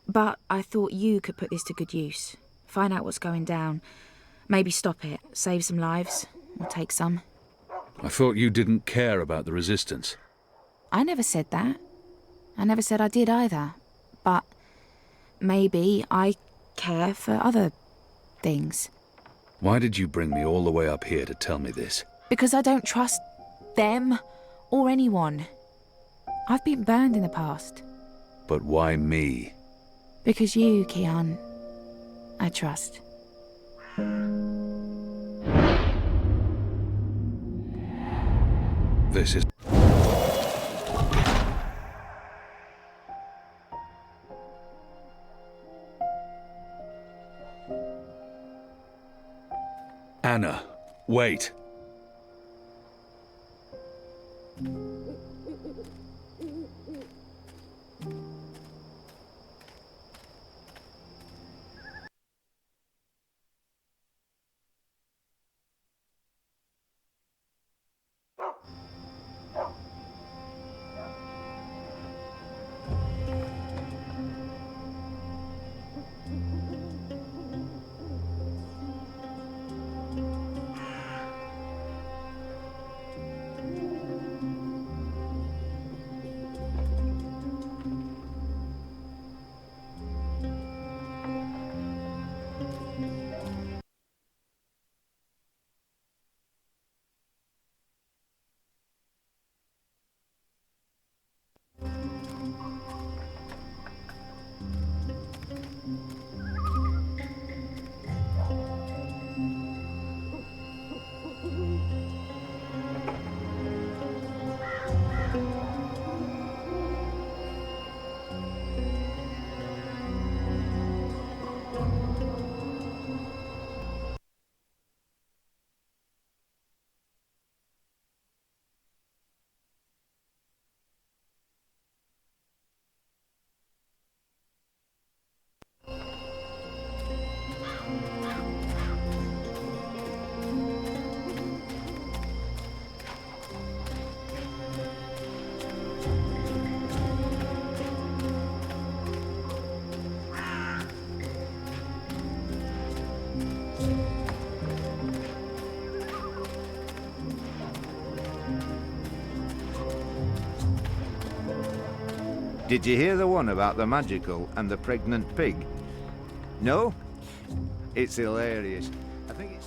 But I thought you could put this to good use. Find out what's going down. Maybe stop it, save some lives, or take some. I thought you didn't care about the resistance. I never said that. I never said I did either. But maybe I care for other things. Why did you bring me all the way up here to tell me this? Because I don't trust them or anyone. I've been burned in the past. But why me? Because you, Kian, I trust. This is... Anna, wait. Did you hear the one about the magical and the pregnant pig? No? It's hilarious. I think it's...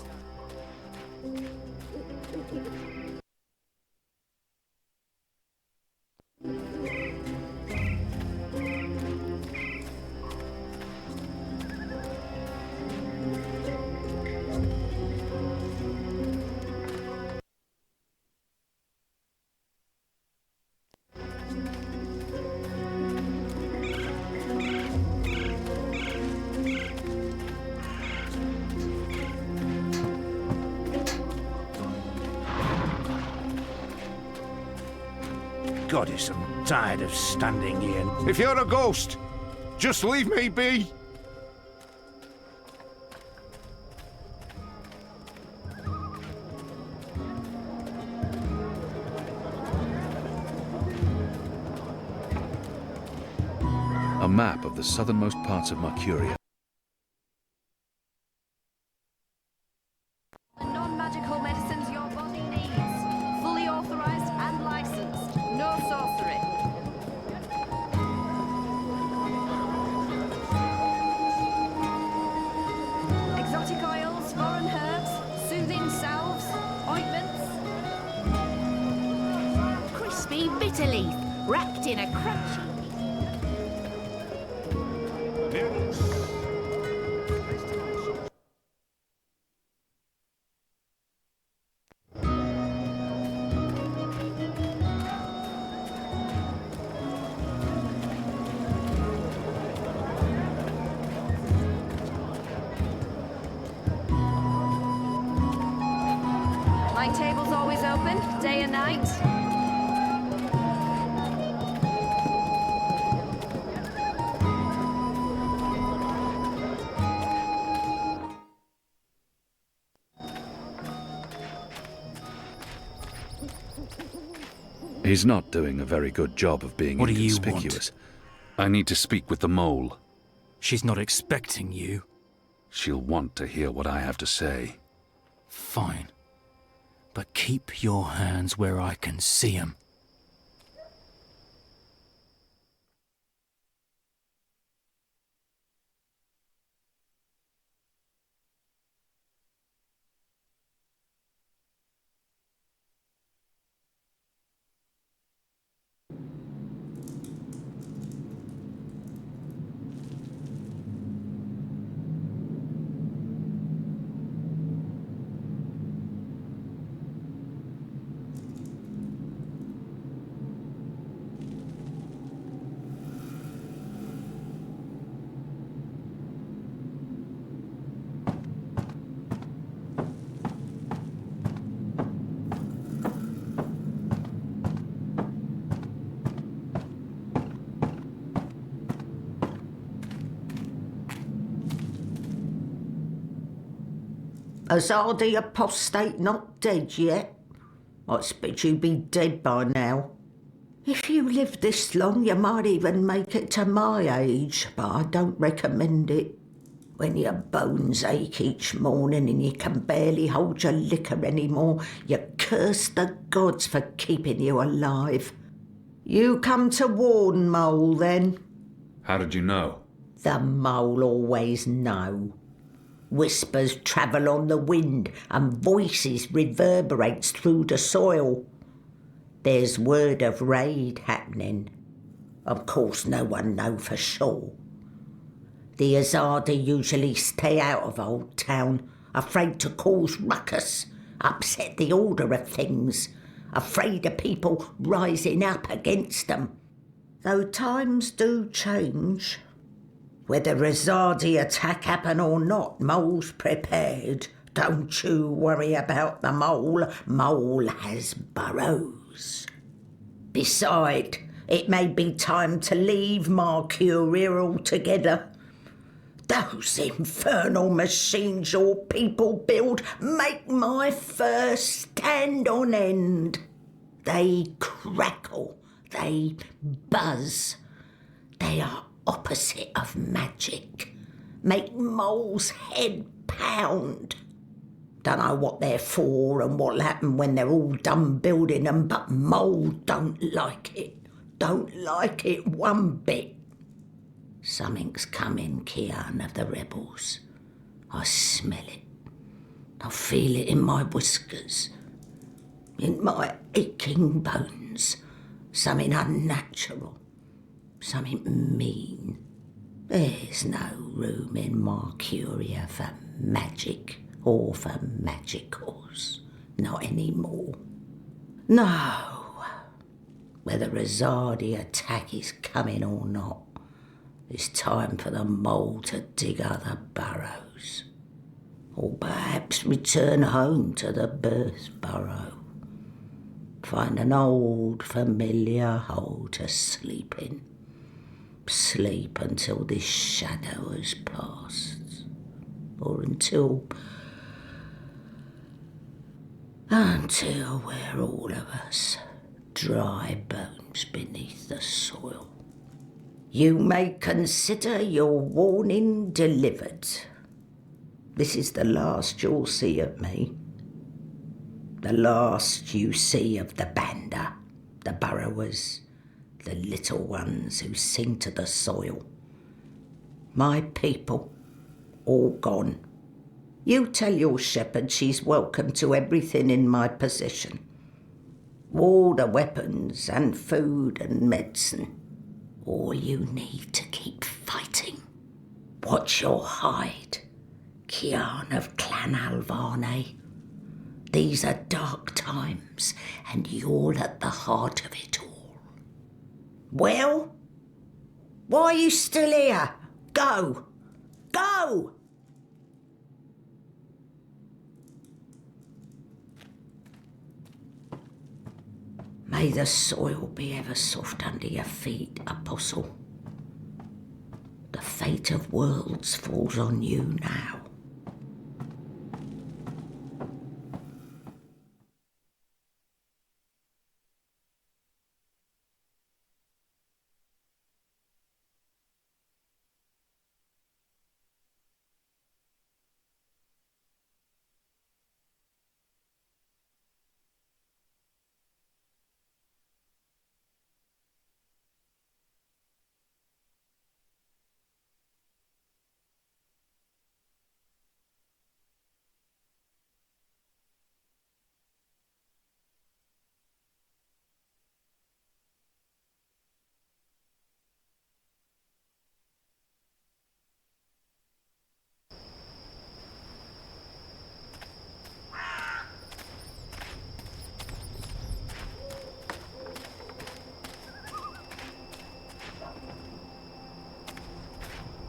Goddess, I'm tired of standing here. If you're a ghost, just leave me be! A map of the southernmost parts of Mercuria. Non-magical medicines your body needs. Fully authorized and licensed. No sorcery. Exotic oils, foreign herbs, soothing salves, ointments. Crispy bitter leaf, wrapped in a crunchy... My table's always open, day and night. He's not doing a very good job of being What do you inconspicuous. I need to speak with the mole. She's not expecting you. She'll want to hear what I have to say. Fine. But keep your hands where I can see 'em. Azadi apostate not dead yet? I expect you'd be dead by now. If you live this long, you might even make it to my age, but I don't recommend it. When your bones ache each morning and you can barely hold your liquor anymore, you curse the gods for keeping you alive. You come to warn, Mole, then? How did you know? The Mole always know. Whispers travel on the wind and voices reverberates through the soil. There's word of raid happening. Of course, no one know for sure. The Azadi usually stay out of Old Town, afraid to cause ruckus, upset the order of things, afraid of people rising up against them. Though times do change. Whether Azadi attack happen or not, Mole's prepared. Don't you worry about the Mole. Mole has burrows. Beside, it may be time to leave Mercuria altogether. Those infernal machines your people build make my fur stand on end. They crackle, they buzz. They are opposite of magic. Make Mole's head pound. Dunno what they're for and what'll happen when they're all done building them, but Mole don't like it. don't like it one bit. Something's coming, Kian, of the rebels. I smell it. I feel it in my whiskers, in my aching bones. Something unnatural, something mean. There's no room in Mercuria for magic or for magicals. Not anymore. No. Whether Rosardi attack is coming or not, it's time for the mole to dig other burrows. Or perhaps return home to the birth burrow. Find an old familiar hole to sleep in. Sleep until this shadow has passed. Or until we're all of us dry bones beneath the soil. You may consider your warning delivered. This is the last you'll see of me. The last you see of the Banda, the burrowers, the little ones who sing to the soil. My people, all gone. You tell your shepherd she's welcome to everything in my possession. All the weapons and food and medicine. All you need to keep fighting. Watch your hide, Kian of Clan Alvane. These are dark times, and you're at the heart of it all. Well? Why are you still here? Go! Go! May the soil be ever soft under your feet, Apostle. The fate of worlds falls on you now.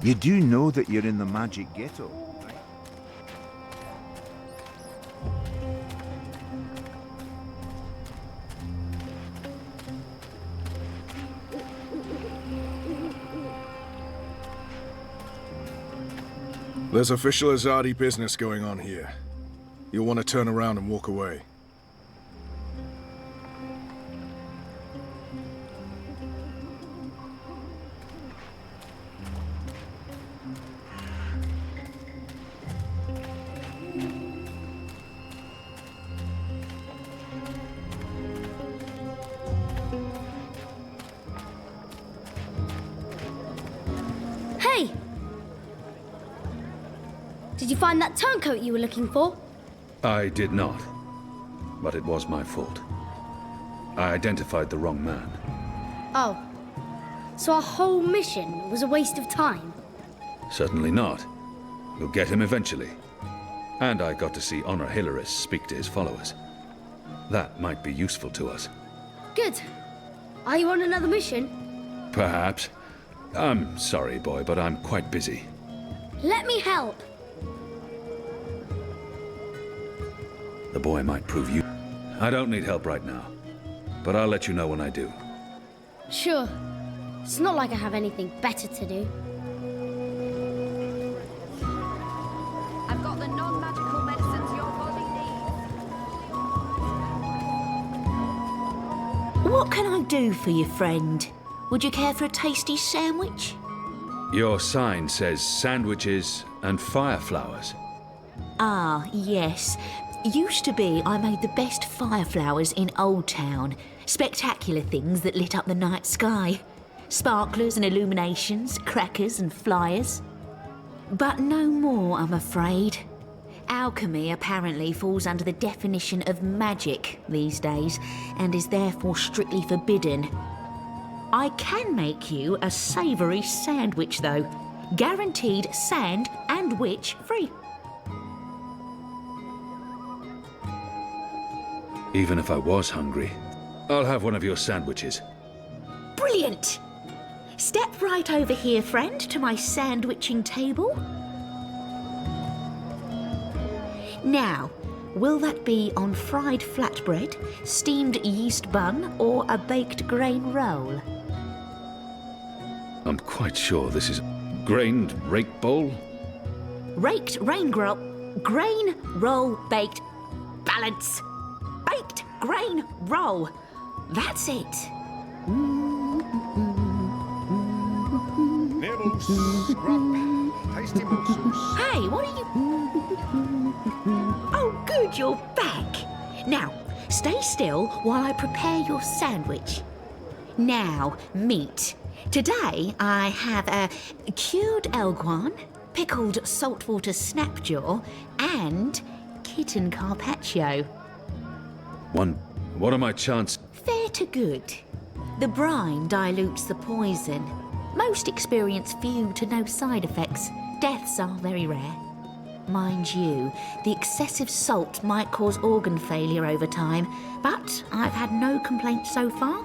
You do know that you're in the magic ghetto, right? There's official Azadi business going on here. You'll want to turn around and walk away. Hey! Did you find that turncoat you were looking for? I did not, but it was my fault. I identified the wrong man. Oh. So our whole mission was a waste of time? Certainly not. We'll get him eventually. And I got to see Honor Hilaris speak to his followers. That might be useful to us. Good. Are you on another mission? Perhaps. I'm sorry, boy, but I'm quite busy. Let me help. The boy might prove you. I don't need help right now, but I'll let you know when I do. Sure. It's not like I have anything better to do. I've got the non-magical medicines your body needs. What can I do for you, friend? Would you care for a tasty sandwich? Your sign says sandwiches and fireflowers. Ah, yes. Used to be I made the best fireflowers in Old Town. Spectacular things that lit up the night sky. Sparklers and illuminations, crackers and flyers. But no more, I'm afraid. Alchemy apparently falls under the definition of magic these days, and is therefore strictly forbidden. I can make you a savoury sandwich, though. Guaranteed sand and witch free. Even if I was hungry, I'll have one of your sandwiches. Brilliant! Step right over here, friend, to my sandwiching table. Now, will that be on fried flatbread, steamed yeast bun, or a baked grain roll? I'm quite sure this is grained rake bowl? Raked grain roll, baked, balance. Baked grain roll. That's it. Nibbles, scrub, tasty morsels. Hey, what are you... Oh, good, you're back. Now, stay still while I prepare your sandwich. Now, meat. Today, I have a cured elguan, pickled saltwater snapjaw, and kitten carpaccio. What are my chances? Fair to good. The brine dilutes the poison. Most experience few to no side effects. Deaths are very rare. Mind you, the excessive salt might cause organ failure over time, but I've had no complaints so far.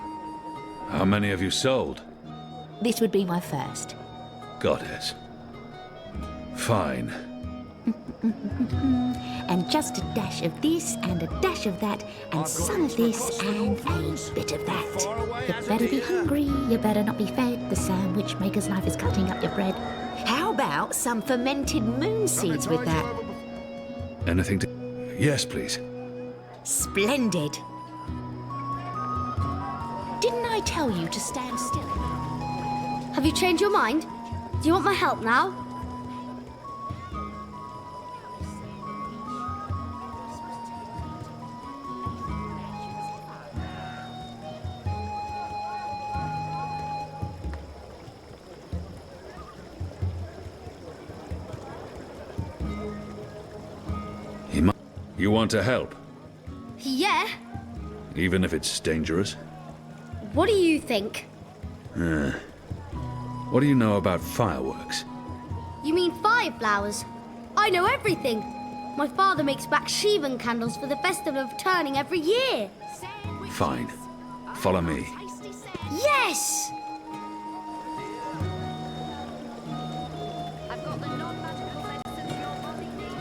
How many have you sold? This would be my first. Goddess. Fine. And just a dash of this and a dash of that and some of this and a bit of that. You better be hungry, you better not be fed. The sandwich maker's knife is cutting up your bread. How about some fermented moon seeds with that? Anything to... Yes, please. Splendid. Didn't I tell you to stand still? Have you changed your mind? Do you want my help now? You want to help? Yeah. Even if it's dangerous? What do you think? What do you know about fireworks? You mean fire flowers? I know everything. My father makes Bakshivan candles for the Festival of Turning every year. Fine. Follow me. Yes! I've got the non-magical medicines your body needs.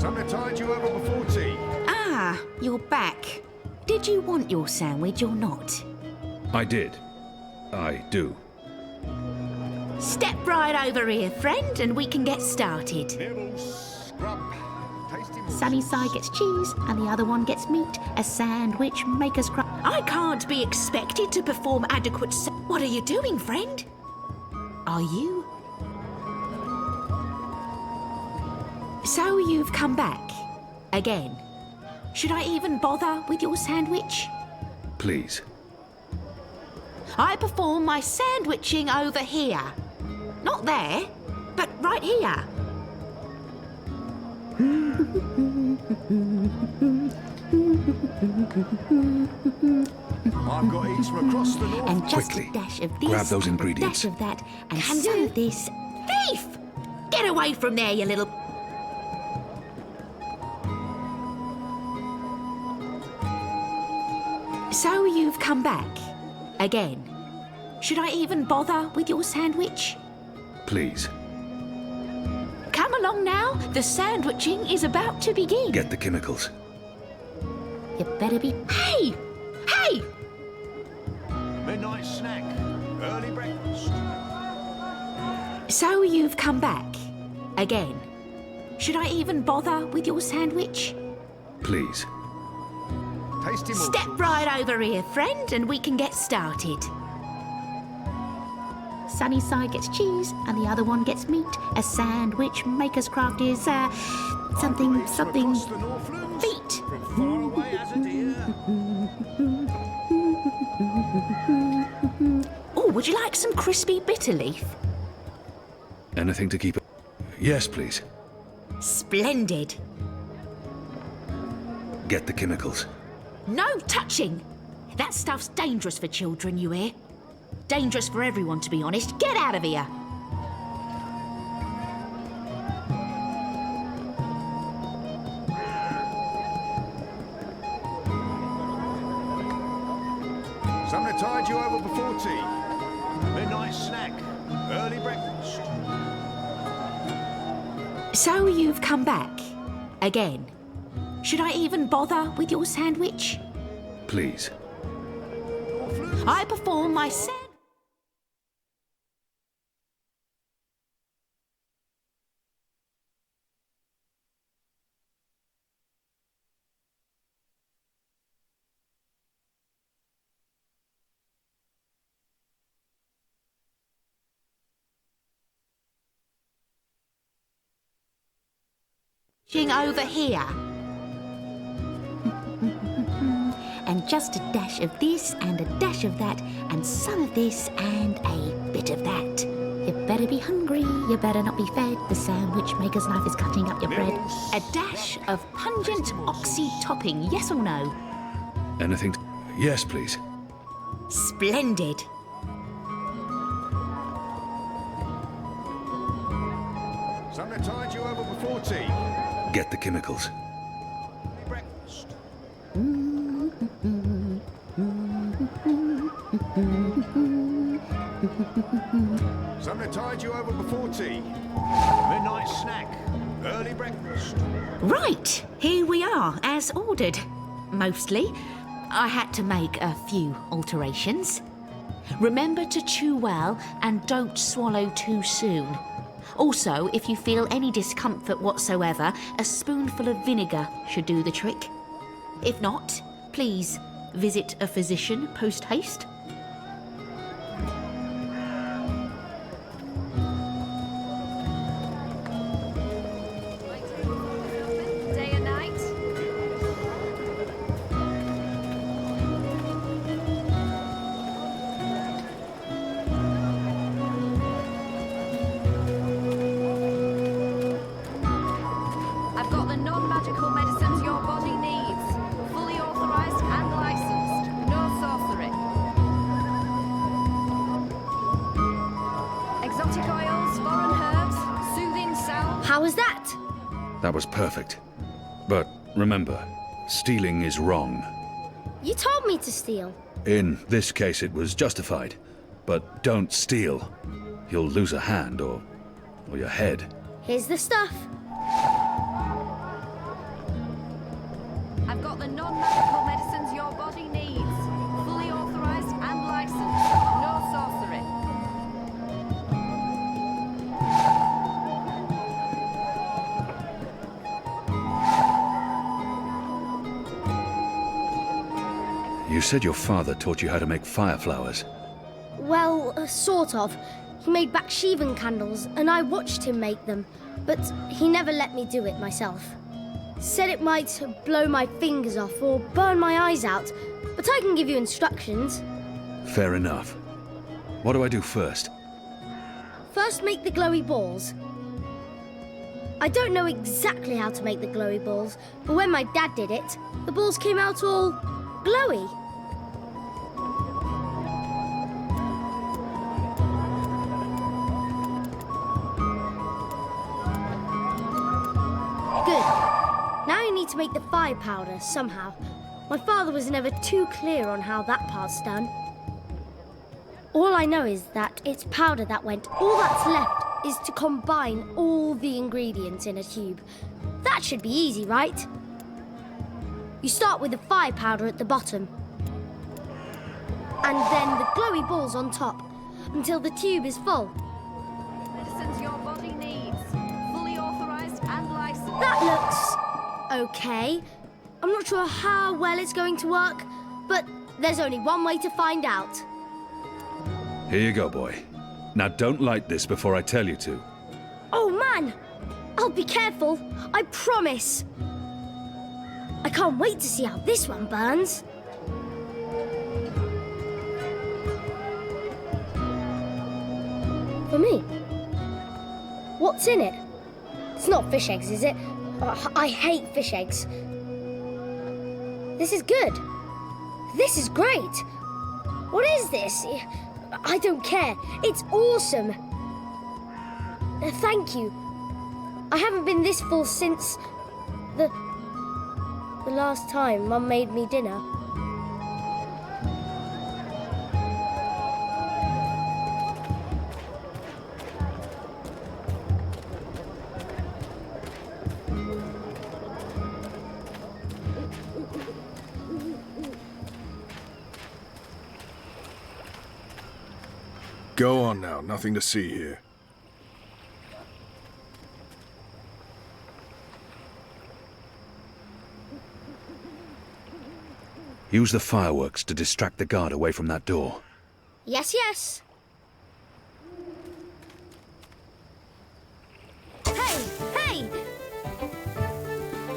Something tied you over before tea. Ah, you're back. Did you want your sandwich or not? I did. I do. Step right over here, friend, and we can get started. Sunny side gets cheese, and the other one gets meat. A sandwich maker's cry. I can't be expected to perform adequate. What are you doing, friend? Are you? So you've come back again. Should I even bother with your sandwich? Please. I perform my sandwiching over here. Not there, but right here. I've got eats from across the north. And just Quickly, a dash of this, grab those and ingredients. a dash of that, and some of this. Thief! Get away from there, you little... So you've come back again. Should I even bother with your sandwich? Please. Come along now. The sandwiching is about to begin. Get the chemicals. You better be... Hey! Hey! Midnight snack. Early breakfast. So you've come back again. Should I even bother with your sandwich? Please. Tasty Step right over here, friend, and we can get started. sunny side gets cheese and the other one gets meat. A sandwich maker's craft is, something feet. Oh, would you like some crispy bitter leaf? Anything to keep it? Yes, please. Splendid. Get the chemicals. No touching! That stuff's dangerous for children, you hear? Dangerous for everyone, to be honest. Get out of here! Something to tide you over before tea. Midnight snack. Early breakfast. So you've come back. Again. Should I even bother with your sandwich? Please. I perform my over here. And just a dash of this and a dash of that and some of this and a bit of that. You better be hungry, you better not be fed. The sandwich maker's knife is cutting up your bread. A dash of pungent oxy topping, yes or no? Anything to... Yes, please. Splendid. Something to tide you over before tea. Get the chemicals. Breakfast. Something to tide you over before tea. Midnight snack. Early breakfast. Right, here we are, as ordered. Mostly. I had to make a few alterations. Remember to chew well and don't swallow too soon. Also, if you feel any discomfort whatsoever, a spoonful of vinegar should do the trick. If not, please visit a physician post-haste. Day and night. I've got the non-magical medicines your body needs. Fully authorized and licensed. No sorcery. Exotic oils, foreign herbs, soothing salve. How was that? That was perfect. But remember, stealing is wrong. You told me to steal. In this case, it was justified. But don't steal. You'll lose a hand or your head. Here's the stuff. I've got the non-magical medicines your body needs. Fully authorized and licensed. No sorcery. You said your father taught you how to make fireflowers. Well, sort of. He made Bakshivan candles, and I watched him make them, but he never let me do it myself. Said it might blow my fingers off or burn my eyes out, but I can give you instructions. Fair enough. What do I do first? First, make the glowy balls. I don't know exactly how to make the glowy balls, but when my dad did it, the balls came out all glowy. Good. Now you need to make the fire powder somehow. My father was never too clear on how that part's done. All I know is that it's powder that went. All that's left is to combine all the ingredients in a tube. That should be easy, right? You start with the fire powder at the bottom. And then the glowy balls on top, until the tube is full. Medicines your body needs. Fully authorized and licensed. That looks okay. I'm not sure how well it's going to work, but there's only one way to find out. Here you go, boy. Now don't light this before I tell you to. Oh man! I'll be careful, I promise. I can't wait to see how this one burns. For me? What's in it? It's not fish eggs, is it? I hate fish eggs. This is good. This is great. What is this? I don't care. It's awesome. Thank you. I haven't been this full since the last time Mum made me dinner. Go on now, nothing to see here. Use the fireworks to distract the guard away from that door. Yes, yes. Hey, hey!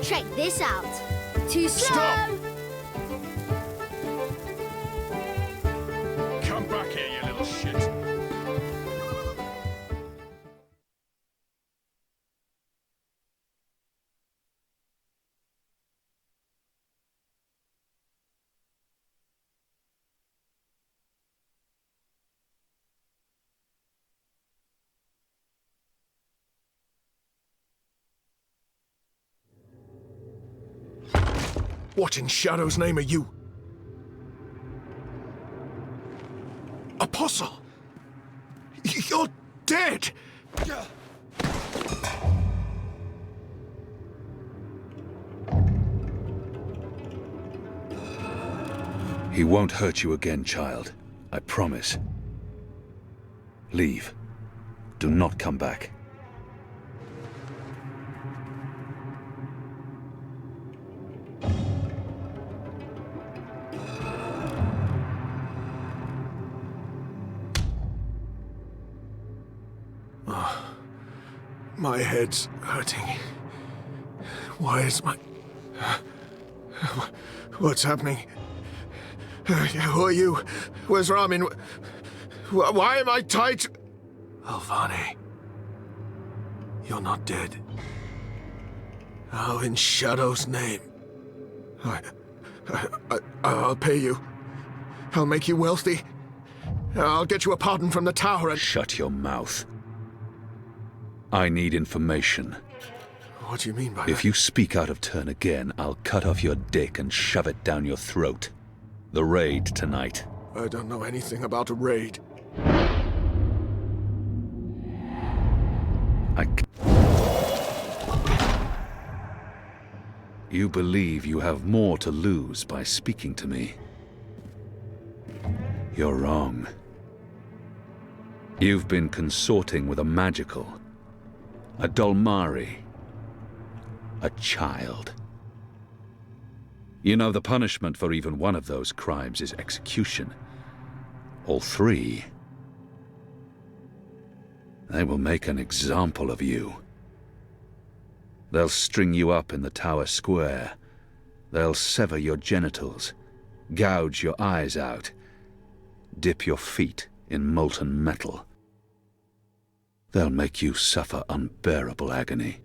Check this out. Too slow! Stop! Come back here, you little shit. What in Shadow's name are you? Apostle! You're dead! He won't hurt you again, child. I promise. Leave. Do not come back. My head's hurting. Why is my... What's happening? Who are you? Where's Ramin? Why am I tied to... Alvane. You're not dead. How in Shadow's name? I'll pay you. I'll make you wealthy. I'll get you a pardon from the tower and... Shut your mouth. I need information. What do you mean by that? If you speak out of turn again, I'll cut off your dick and shove it down your throat. The raid tonight. I don't know anything about a raid. You believe you have more to lose by speaking to me. You're wrong. You've been consorting with a magical, a Dolmari, a child. You know the punishment for even one of those crimes is execution. All three. They will make an example of you. They'll string you up in the tower square. They'll sever your genitals, gouge your eyes out, dip your feet in molten metal. They'll make you suffer unbearable agony.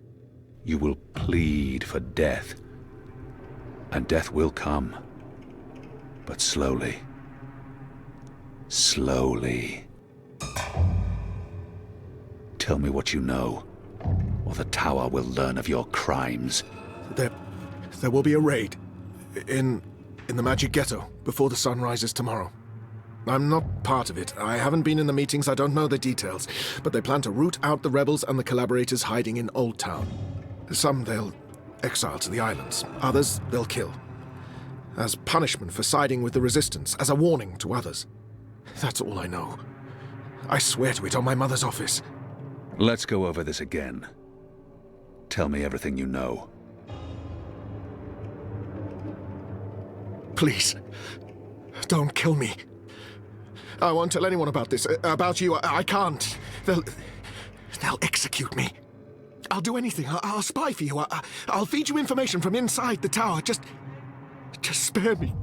You will plead for death. And death will come. But slowly. Slowly. Tell me what you know, or the tower will learn of your crimes. There will be a raid. In the Magic Ghetto, before the sun rises tomorrow. I'm not part of it. I haven't been in the meetings, I don't know the details. But they plan to root out the rebels and the collaborators hiding in Old Town. Some they'll exile to the islands. Others they'll kill. As punishment for siding with the resistance, as a warning to others. That's all I know. I swear to it on my mother's office. Let's go over this again. Tell me everything you know. Please, don't kill me. I won't tell anyone about this. About you, I can't. They'll execute me. I'll do anything. I'll spy for you. I'll feed you information from inside the tower. Just spare me.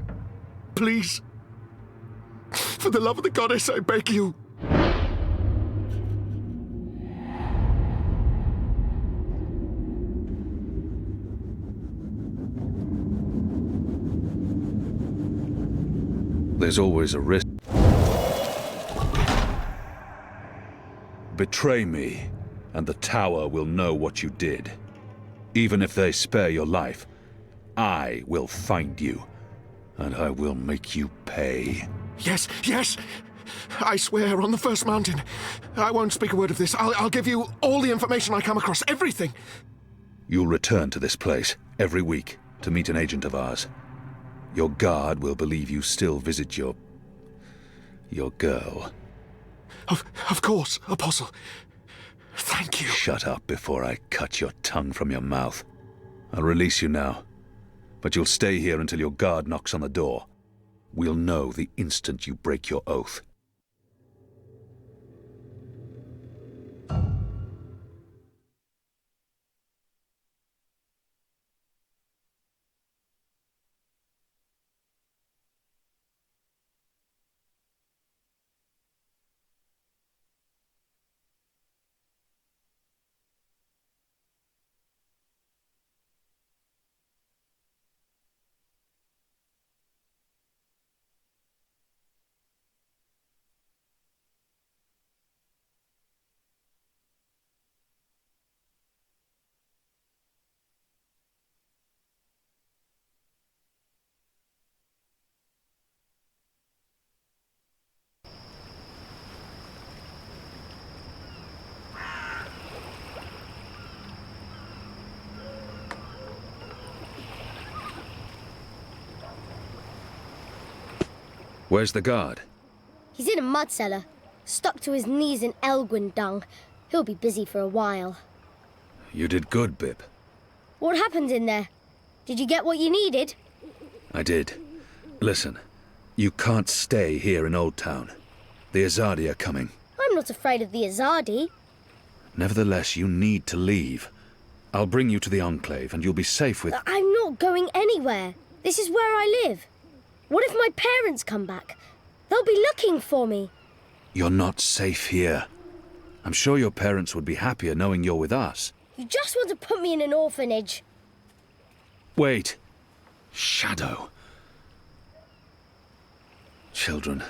Please. For the love of the goddess, I beg you. There's always a risk. Betray me, and the tower will know what you did. Even if they spare your life, I will find you, and I will make you pay. Yes, yes! I swear on the first mountain. I won't speak a word of this. I'll give you all the information I come across, everything. You'll return to this place every week to meet an agent of ours. Your guard will believe you still visit your girl. Of course, Apostle. Thank you. Shut up before I cut your tongue from your mouth. I'll release you now, but you'll stay here until your guard knocks on the door. We'll know the instant you break your oath. Where's the guard? He's in a mud cellar, stuck to his knees in Elgwyn dung. He'll be busy for a while. You did good, Bip. What happened in there? Did you get what you needed? I did. Listen, you can't stay here in Old Town. The Azadi are coming. I'm not afraid of the Azadi. Nevertheless, you need to leave. I'll bring you to the Enclave, and you'll be safe with... I'm not going anywhere. This is where I live. What if my parents come back? They'll be looking for me. You're not safe here. I'm sure your parents would be happier knowing you're with us. You just want to put me in an orphanage. Wait. Shadow. Children.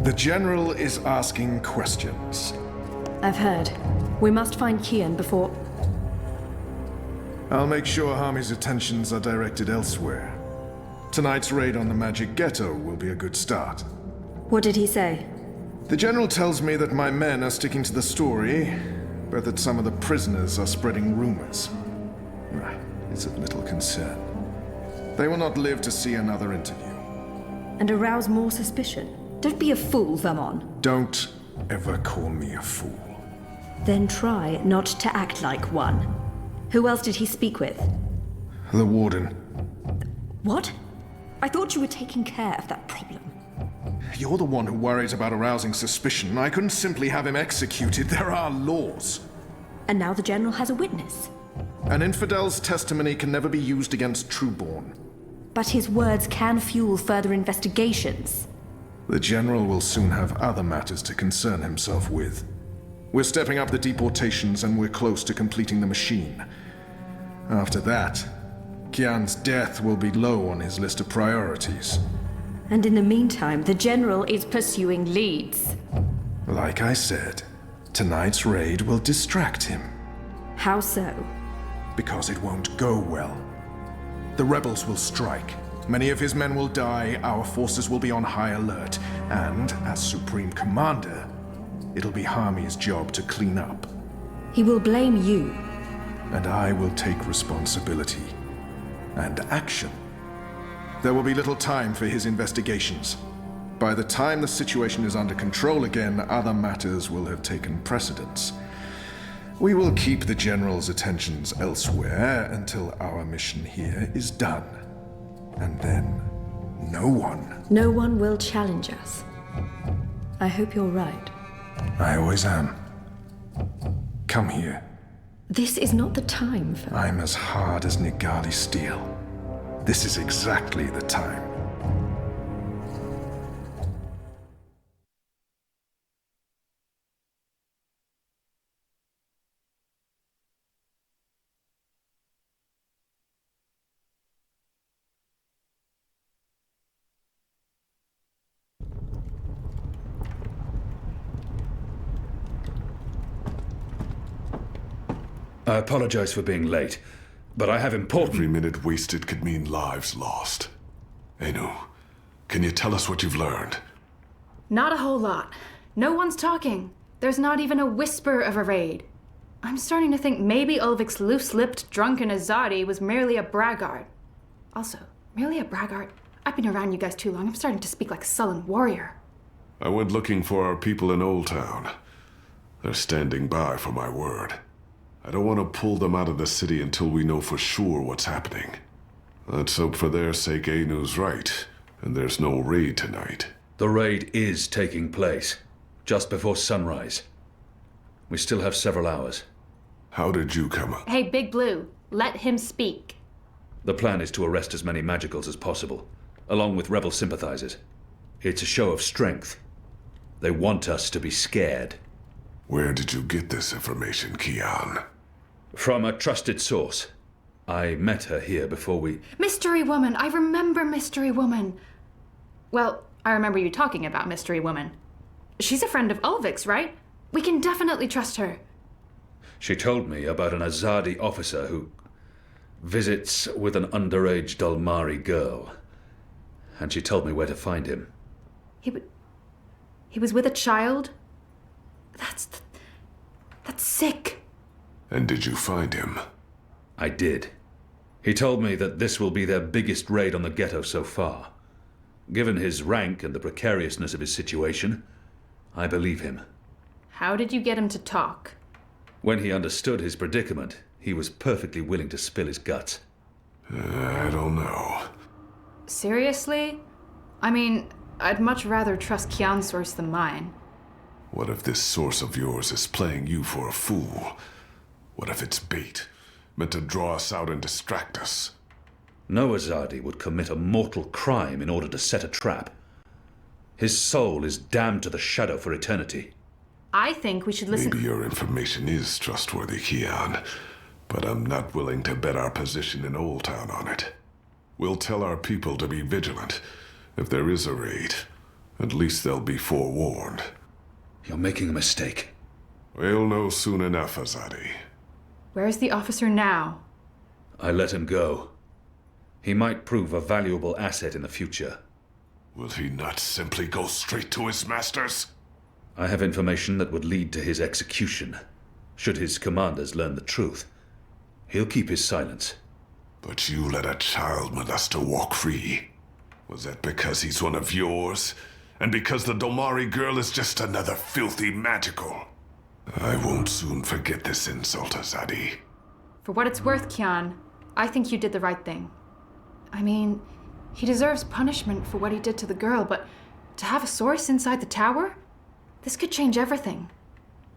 The General is asking questions. I've heard. We must find Kian before... I'll make sure Harmy's attentions are directed elsewhere. Tonight's raid on the Magic Ghetto will be a good start. What did he say? The General tells me that my men are sticking to the story, but that some of the prisoners are spreading rumors. It's of little concern. They will not live to see another interview. And arouse more suspicion? Don't be a fool, Vermon. Don't ever call me a fool. Then try not to act like one. Who else did he speak with? The Warden. What? I thought you were taking care of that problem. You're the one who worries about arousing suspicion. I couldn't simply have him executed. There are laws. And now the General has a witness. An infidel's testimony can never be used against Trueborn. But his words can fuel further investigations. The General will soon have other matters to concern himself with. We're stepping up the deportations and we're close to completing the machine. After that, Kian's death will be low on his list of priorities. And in the meantime, the General is pursuing leads. Like I said, tonight's raid will distract him. How so? Because it won't go well. The rebels will strike. Many of his men will die, our forces will be on high alert, and, as Supreme Commander, it'll be Harmy's job to clean up. He will blame you. And I will take responsibility and action. There will be little time for his investigations. By the time the situation is under control again, other matters will have taken precedence. We will keep the General's attentions elsewhere until our mission here is done. And then, no one will challenge us. I hope you're right. I always am. Come here. This is not the time for... I'm as hard as Nigali steel. This is exactly the time. I apologize for being late, but I have important... Every minute wasted could mean lives lost. Anu, can you tell us what you've learned? Not a whole lot. No one's talking. There's not even a whisper of a raid. I'm starting to think maybe Ulvik's loose-lipped, drunken Azadi was merely a braggart. Also, merely a braggart? I've been around you guys too long. I'm starting to speak like a sullen warrior. I went looking for our people in Old Town. They're standing by for my word. I don't want to pull them out of the city until we know for sure what's happening. Let's hope for their sake Anu's right, and there's no raid tonight. The raid is taking place, just before sunrise. We still have several hours. How did you come up? Hey, Big Blue, let him speak. The plan is to arrest as many magicals as possible, along with rebel sympathizers. It's a show of strength. They want us to be scared. Where did you get this information, Kian? From a trusted source. I met her here before we... Mystery Woman! I remember Mystery Woman! Well, I remember you talking about Mystery Woman. She's a friend of Ulvik's, right? We can definitely trust her. She told me about an Azadi officer who visits with an underage Dalmari girl. And she told me where to find him. He was with a child? That's sick. And did you find him? I did. He told me that this will be their biggest raid on the ghetto so far. Given his rank and the precariousness of his situation, I believe him. How did you get him to talk? When he understood his predicament, he was perfectly willing to spill his guts. I don't know. Seriously? I mean, I'd much rather trust Kian's source than mine. What if this source of yours is playing you for a fool? What if it's bait, meant to draw us out and distract us? No Azadi would commit a mortal crime in order to set a trap. His soul is damned to the shadow for eternity. I think we should listen... Maybe your information is trustworthy, Kian, but I'm not willing to bet our position in Old Town on it. We'll tell our people to be vigilant. If there is a raid, at least they'll be forewarned. You're making a mistake. We'll know soon enough, Azadi. Where's the officer now? I let him go. He might prove a valuable asset in the future. Will he not simply go straight to his masters? I have information that would lead to his execution. Should his commanders learn the truth, he'll keep his silence. But you let a child molester walk free. Was that because he's one of yours? And because the Domari girl is just another filthy magical? I won't soon forget this insult, Azadi. For what it's worth, Kian, I think you did the right thing. I mean, he deserves punishment for what he did to the girl, but to have a source inside the tower? This could change everything.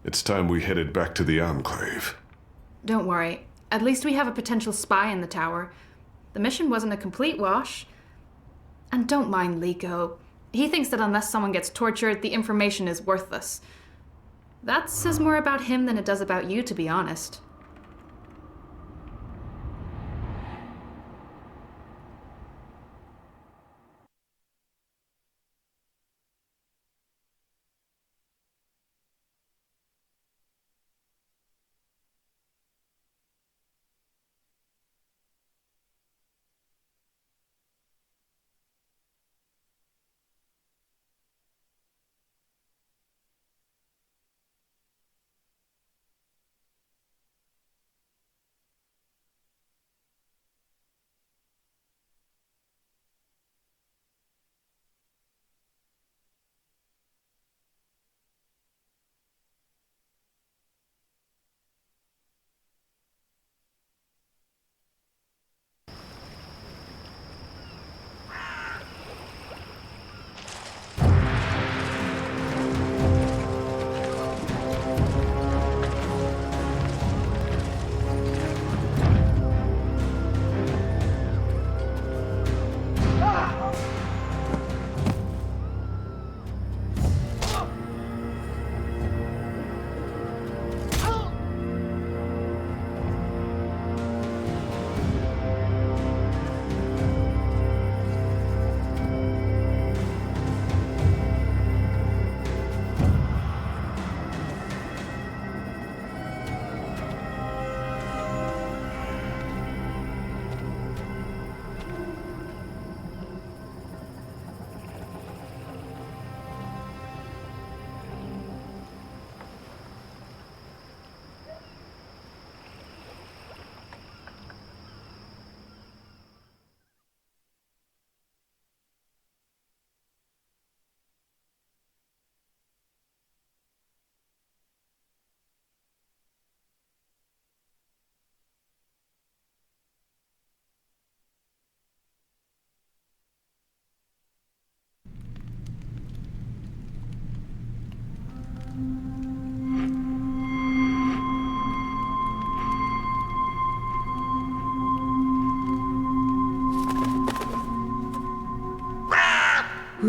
It's time we headed back to the Enclave. Don't worry. At least we have a potential spy in the tower. The mission wasn't a complete wash. And don't mind Liko. He thinks that unless someone gets tortured, the information is worthless. That says more about him than it does about you, to be honest.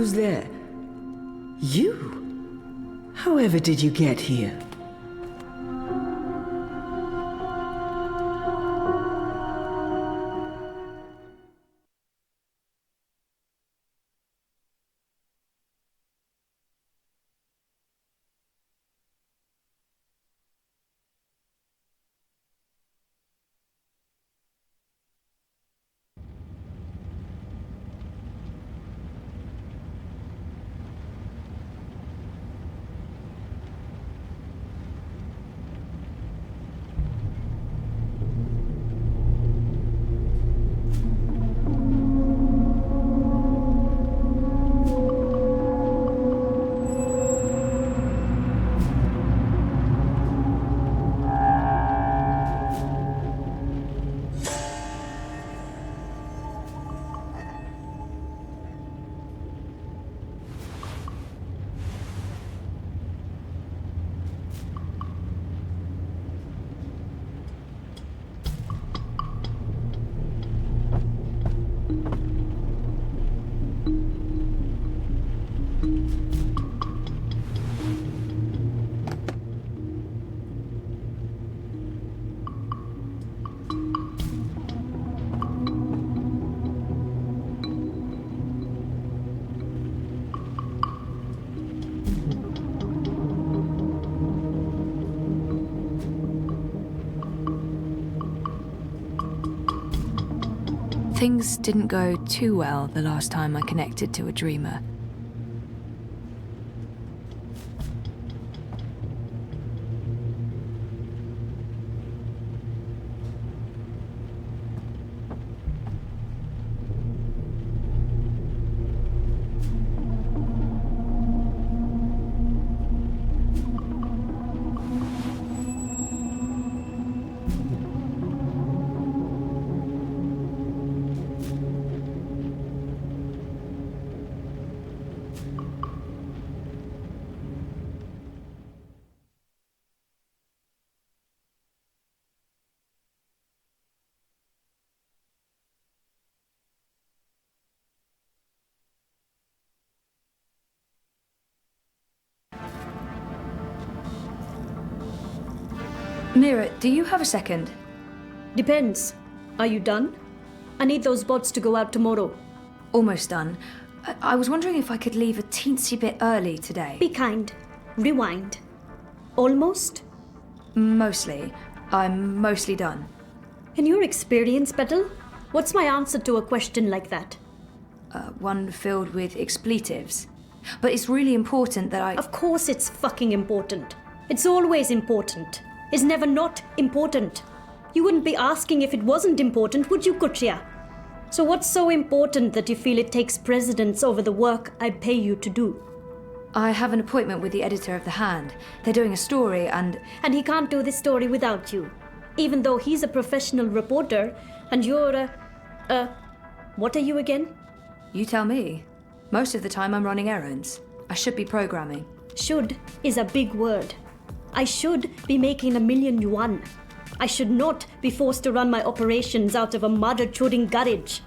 Who's there? You? However did you get here? Things didn't go too well the last time I connected to a dreamer. Mira, do you have a second? Depends. Are you done? I need those bots to go out tomorrow. Almost done. I was wondering if I could leave a teensy bit early today. Be kind. Rewind. Almost? Mostly. I'm mostly done. In your experience, Petal, what's my answer to a question like that? One filled with expletives. But it's really important that I... Of course it's fucking important. It's always important. It's never not important. You wouldn't be asking if it wasn't important, would you, Kuchia? So what's so important that you feel it takes precedence over the work I pay you to do? I have an appointment with the editor of The Hand. They're doing a story and... And he can't do this story without you. Even though he's a professional reporter and you're what are you again? You tell me. Most of the time I'm running errands. I should be programming. Should is a big word. I should be making $1,000,000 yuan. I should not be forced to run my operations out of a mother-choding garage.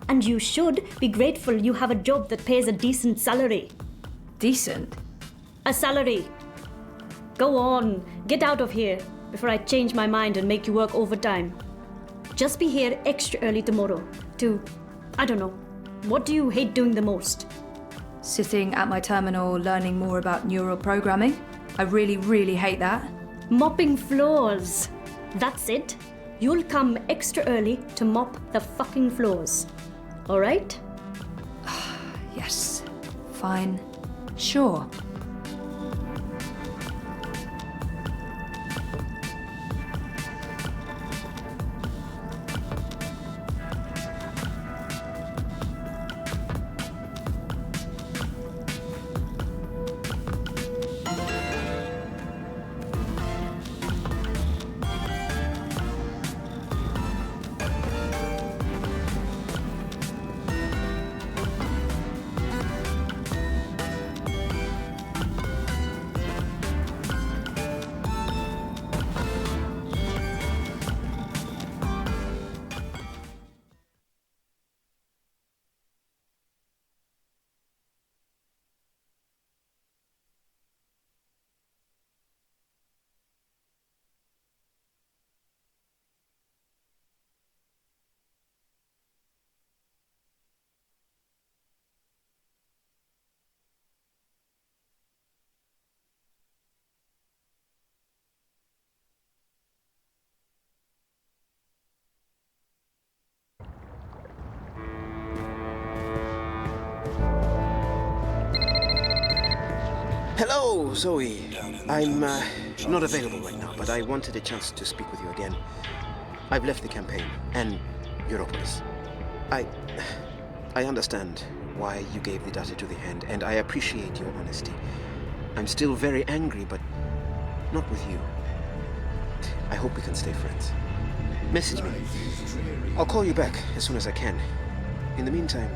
And you should be grateful you have a job that pays a decent salary. Decent? A salary. Go on, get out of here before I change my mind and make you work overtime. Just be here extra early tomorrow to, I don't know, what do you hate doing the most? Sitting at my terminal learning more about neural programming. I really, really hate that. Mopping floors. That's it. You'll come extra early to mop the fucking floors. All right? Yes. Fine. Sure. Hello, Zoe. I'm not available right now, but I wanted a chance to speak with you again. I've left the campaign, and Europolis. I understand why you gave the data to the Hand, and I appreciate your honesty. I'm still very angry, but not with you. I hope we can stay friends. Message me. I'll call you back as soon as I can. In the meantime,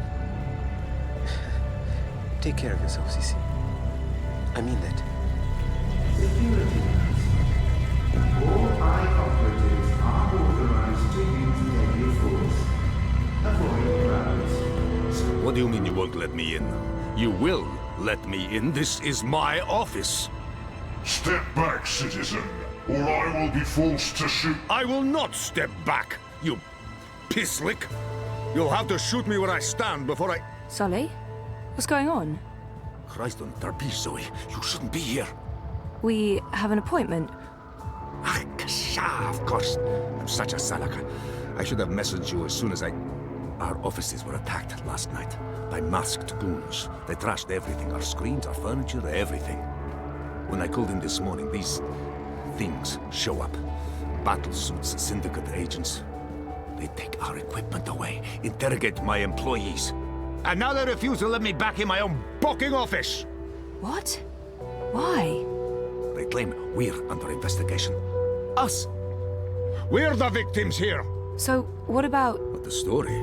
take care of yourself, Cece. I mean that. Security. All high operatives are authorized to use deadly force. Avoid crowds. What do you mean you won't let me in? You will let me in. This is my office. Step back, citizen, or I will be forced to shoot. I will not step back, you pisslick. You'll have to shoot me where I stand before I... Sully? What's going on? Christ on Tarpees, Zoe. You shouldn't be here. We have an appointment. Ah, kasha, of course. I'm such a salaka. I should have messaged you as soon as Our offices were attacked last night by masked goons. They trashed everything. Our screens, our furniture, everything. When I called in this morning, these things show up. Battle suits, syndicate agents. They take our equipment away, interrogate my employees. And now they refuse to let me back in my own booking office! What? Why? They claim we're under investigation. Us! We're the victims here! So, what about... But the story?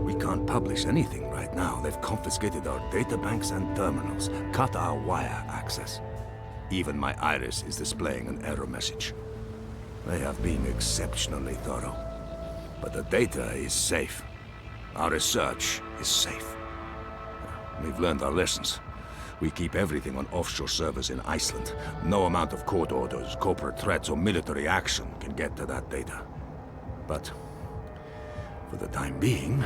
We can't publish anything right now. They've confiscated our databanks and terminals, cut our wire access. Even my iris is displaying an error message. They have been exceptionally thorough. But the data is safe. Our research is safe. We've learned our lessons. We keep everything on offshore servers in Iceland. No amount of court orders, corporate threats, or military action can get to that data. But for the time being,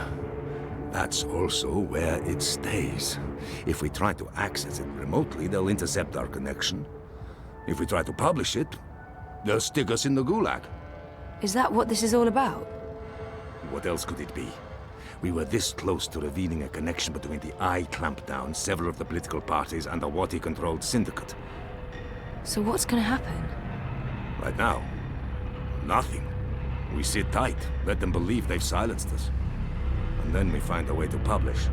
that's also where it stays. If we try to access it remotely, they'll intercept our connection. If we try to publish it, they'll stick us in the gulag. Is that what this is all about? What else could it be? We were this close to revealing a connection between the Eye clampdown, several of the political parties, and the Wati-controlled syndicate. So what's gonna happen? Right now, nothing. We sit tight, let them believe they've silenced us. And then we find a way to publish.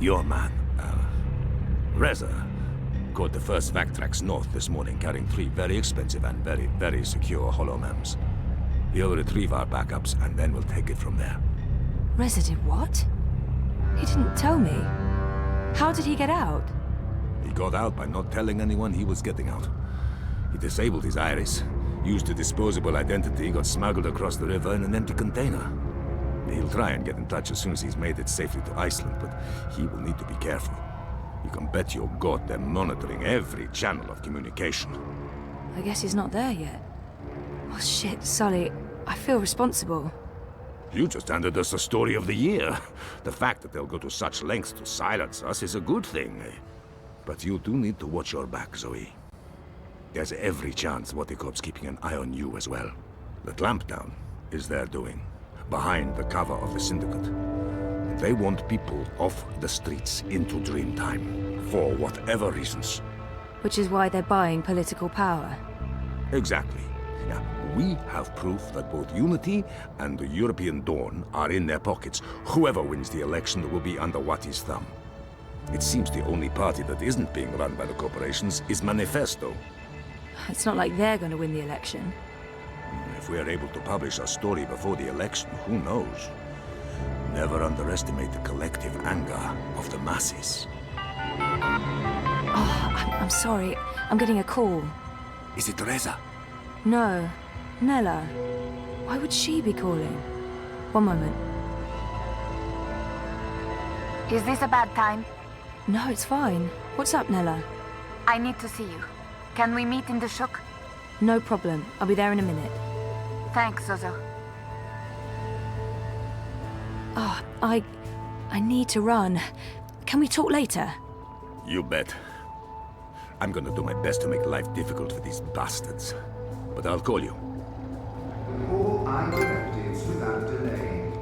Your man, Reza, caught the first Vactrax north this morning, carrying 3 very expensive and very, very secure holomems. He'll retrieve our backups, and then we'll take it from there. Reza did what? He didn't tell me. How did he get out? He got out by not telling anyone he was getting out. He disabled his iris, used a disposable identity, got smuggled across the river in an empty container. He'll try and get in touch as soon as he's made it safely to Iceland, but he will need to be careful. You can bet your god they're monitoring every channel of communication. I guess he's not there yet. Oh shit, Sully. I feel responsible. You just handed us the story of the year. The fact that they'll go to such lengths to silence us is a good thing. But you do need to watch your back, Zoe. There's every chance Watikorp's keeping an eye on you as well. The clampdown is their doing, behind the cover of the Syndicate. They want people off the streets into Dreamtime, for whatever reasons. Which is why they're buying political power. Exactly. Now, we have proof that both Unity and the European Dawn are in their pockets. Whoever wins the election will be under Wati's thumb. It seems the only party that isn't being run by the corporations is Manifesto. It's not like they're going to win the election. If we are able to publish our story before the election, who knows? Never underestimate the collective anger of the masses. Oh, I'm sorry. I'm getting a call. Is it Reza? No. Nella. Why would she be calling? One moment. Is this a bad time? No, it's fine. What's up, Nella? I need to see you. Can we meet in the Shuk? No problem. I'll be there in a minute. Thanks, Zozo. Oh, I need to run. Can we talk later? You bet. I'm gonna do my best to make life difficult for these bastards. But I'll call you. All eye directives without delay.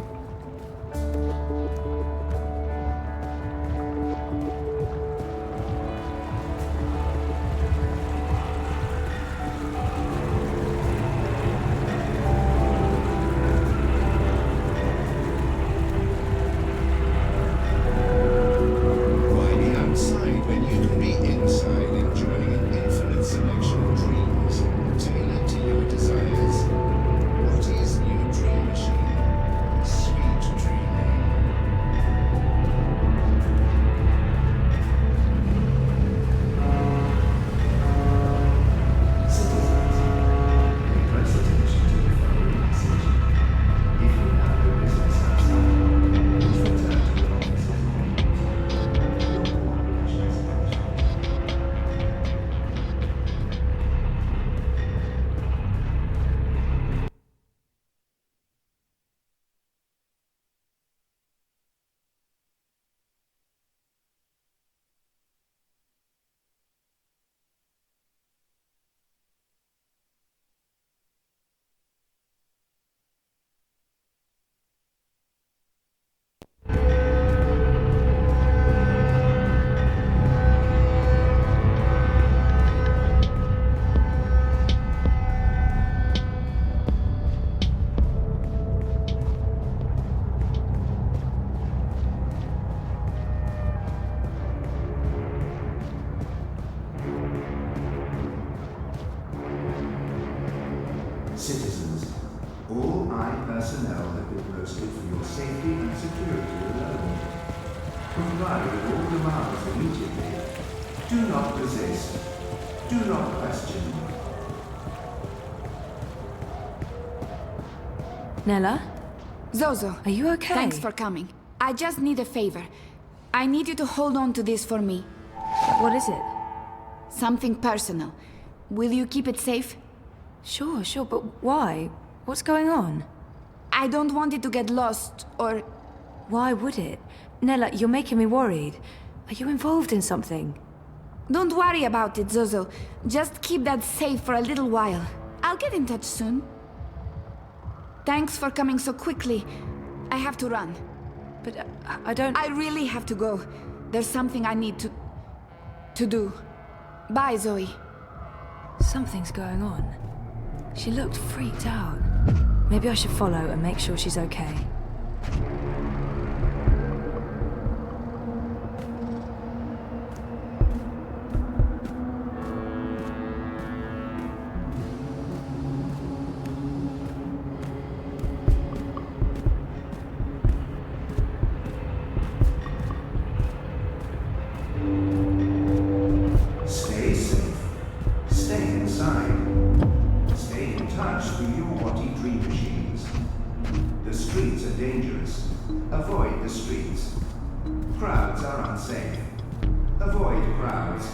my personnel have been posted for your safety and security alone. Comply with all demands immediately. Do not resist. Do not question. Nella? Zozo. Are you okay? Thanks for coming. I just need a favor. I need you to hold on to this for me. What is it? Something personal. Will you keep it safe? Sure, but why? What's going on? I don't want it to get lost, or... Why would it? Nella, you're making me worried. Are you involved in something? Don't worry about it, Zozo. Just keep that safe for a little while. I'll get in touch soon. Thanks for coming so quickly. I have to run. But I don't... I really have to go. There's something I need to do. Bye, Zoe. Something's going on. She looked freaked out. Maybe I should follow and make sure she's okay. Stay safe. Stay inside. Stay in touch with your body dream machines. The streets are dangerous. Avoid the streets. Crowds are unsafe. Avoid crowds.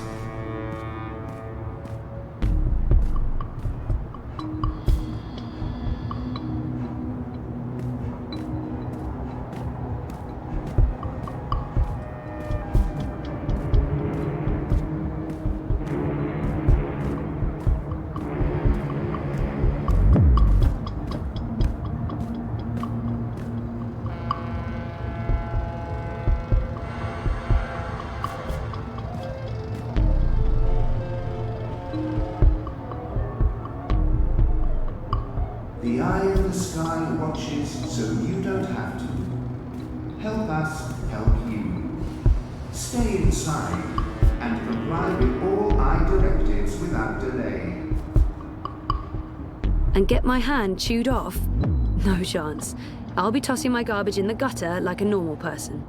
The eye of the sky watches so you don't have to. Help us help you. Stay inside and comply with all eye directives without delay. And get my hand chewed off? No chance. I'll be tossing my garbage in the gutter like a normal person.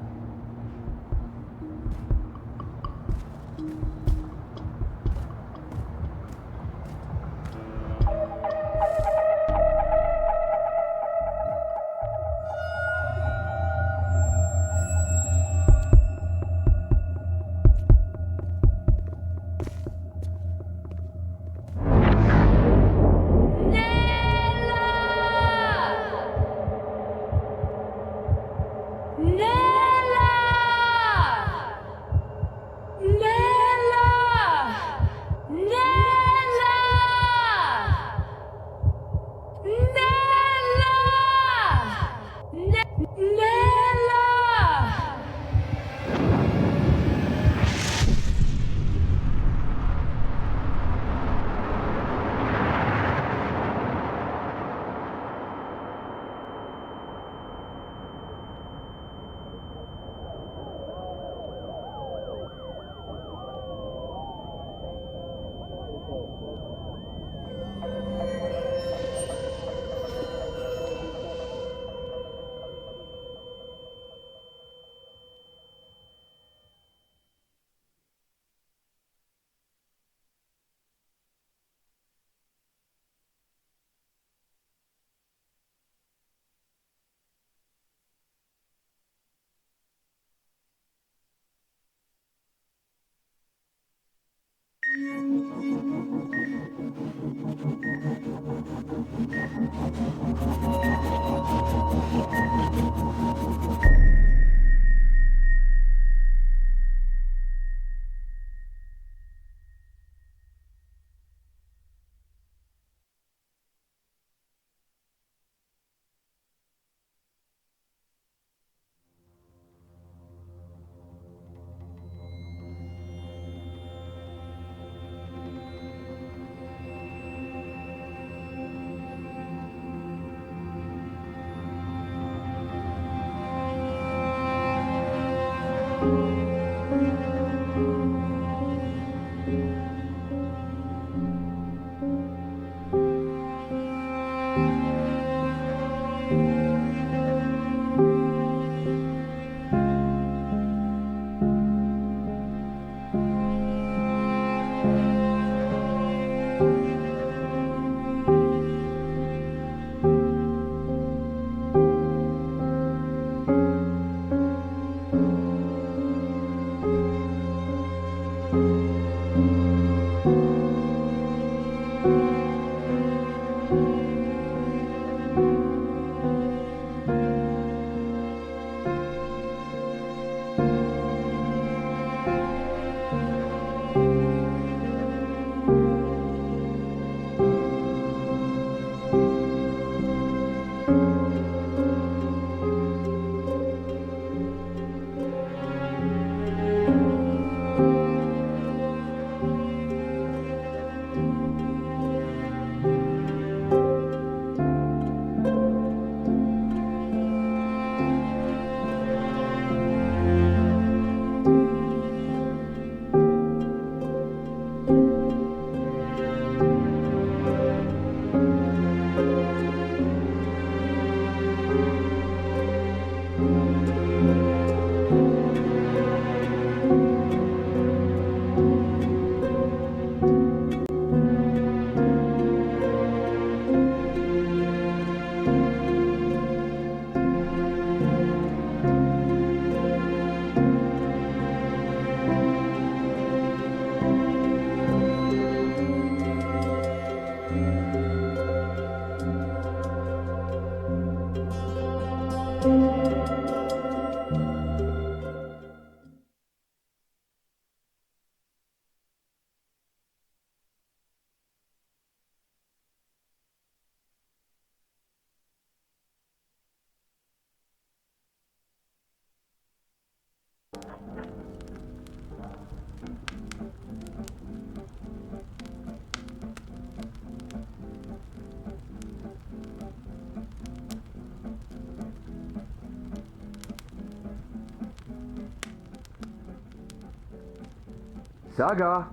Saga,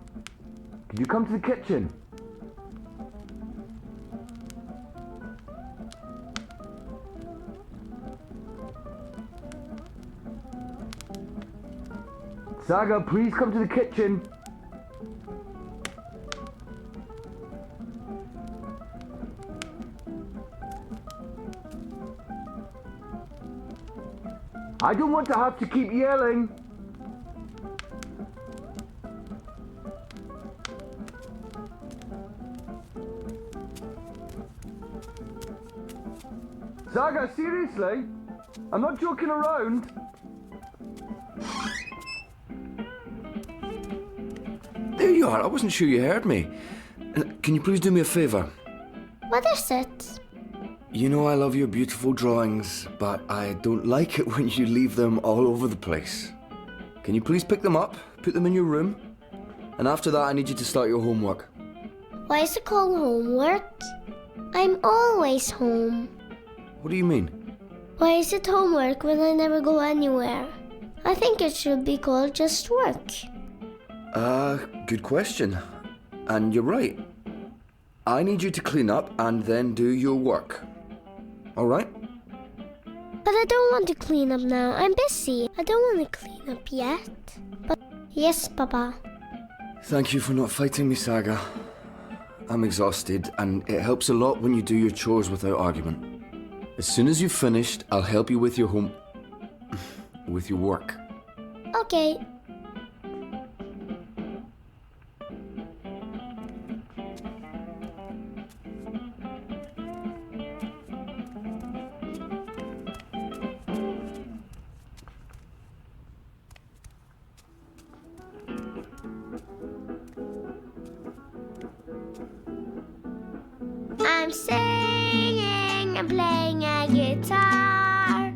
could you come to the kitchen? Saga, please come to the kitchen. I don't want to have to keep yelling. Saga, seriously? I'm not joking around. There you are. I wasn't sure you heard me. Can you please do me a favour? What is it? You know I love your beautiful drawings, but I don't like it when you leave them all over the place. Can you please pick them up, put them in your room? And after that, I need you to start your homework. Why is it called homework? I'm always home. What do you mean? Why is it homework when I never go anywhere? I think it should be called just work. Good question. And you're right. I need you to clean up and then do your work. All right? But I don't want to clean up now. I'm busy. I don't want to clean up yet. But yes, Papa. Thank you for not fighting me, Saga. I'm exhausted, and it helps a lot when you do your chores without argument. As soon as you've finished, I'll help you with your with your work. Okay. I'm singing and playing a guitar.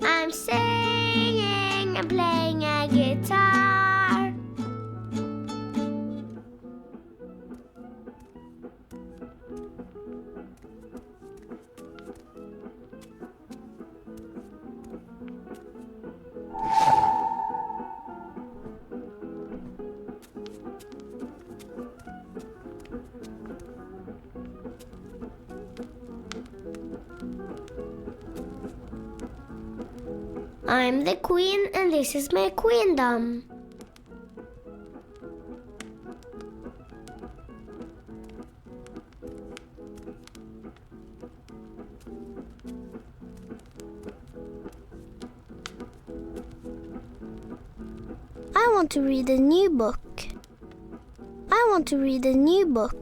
I'm singing and playing a guitar. I'm the queen and this is my queendom. I want to read a new book. I want to read a new book.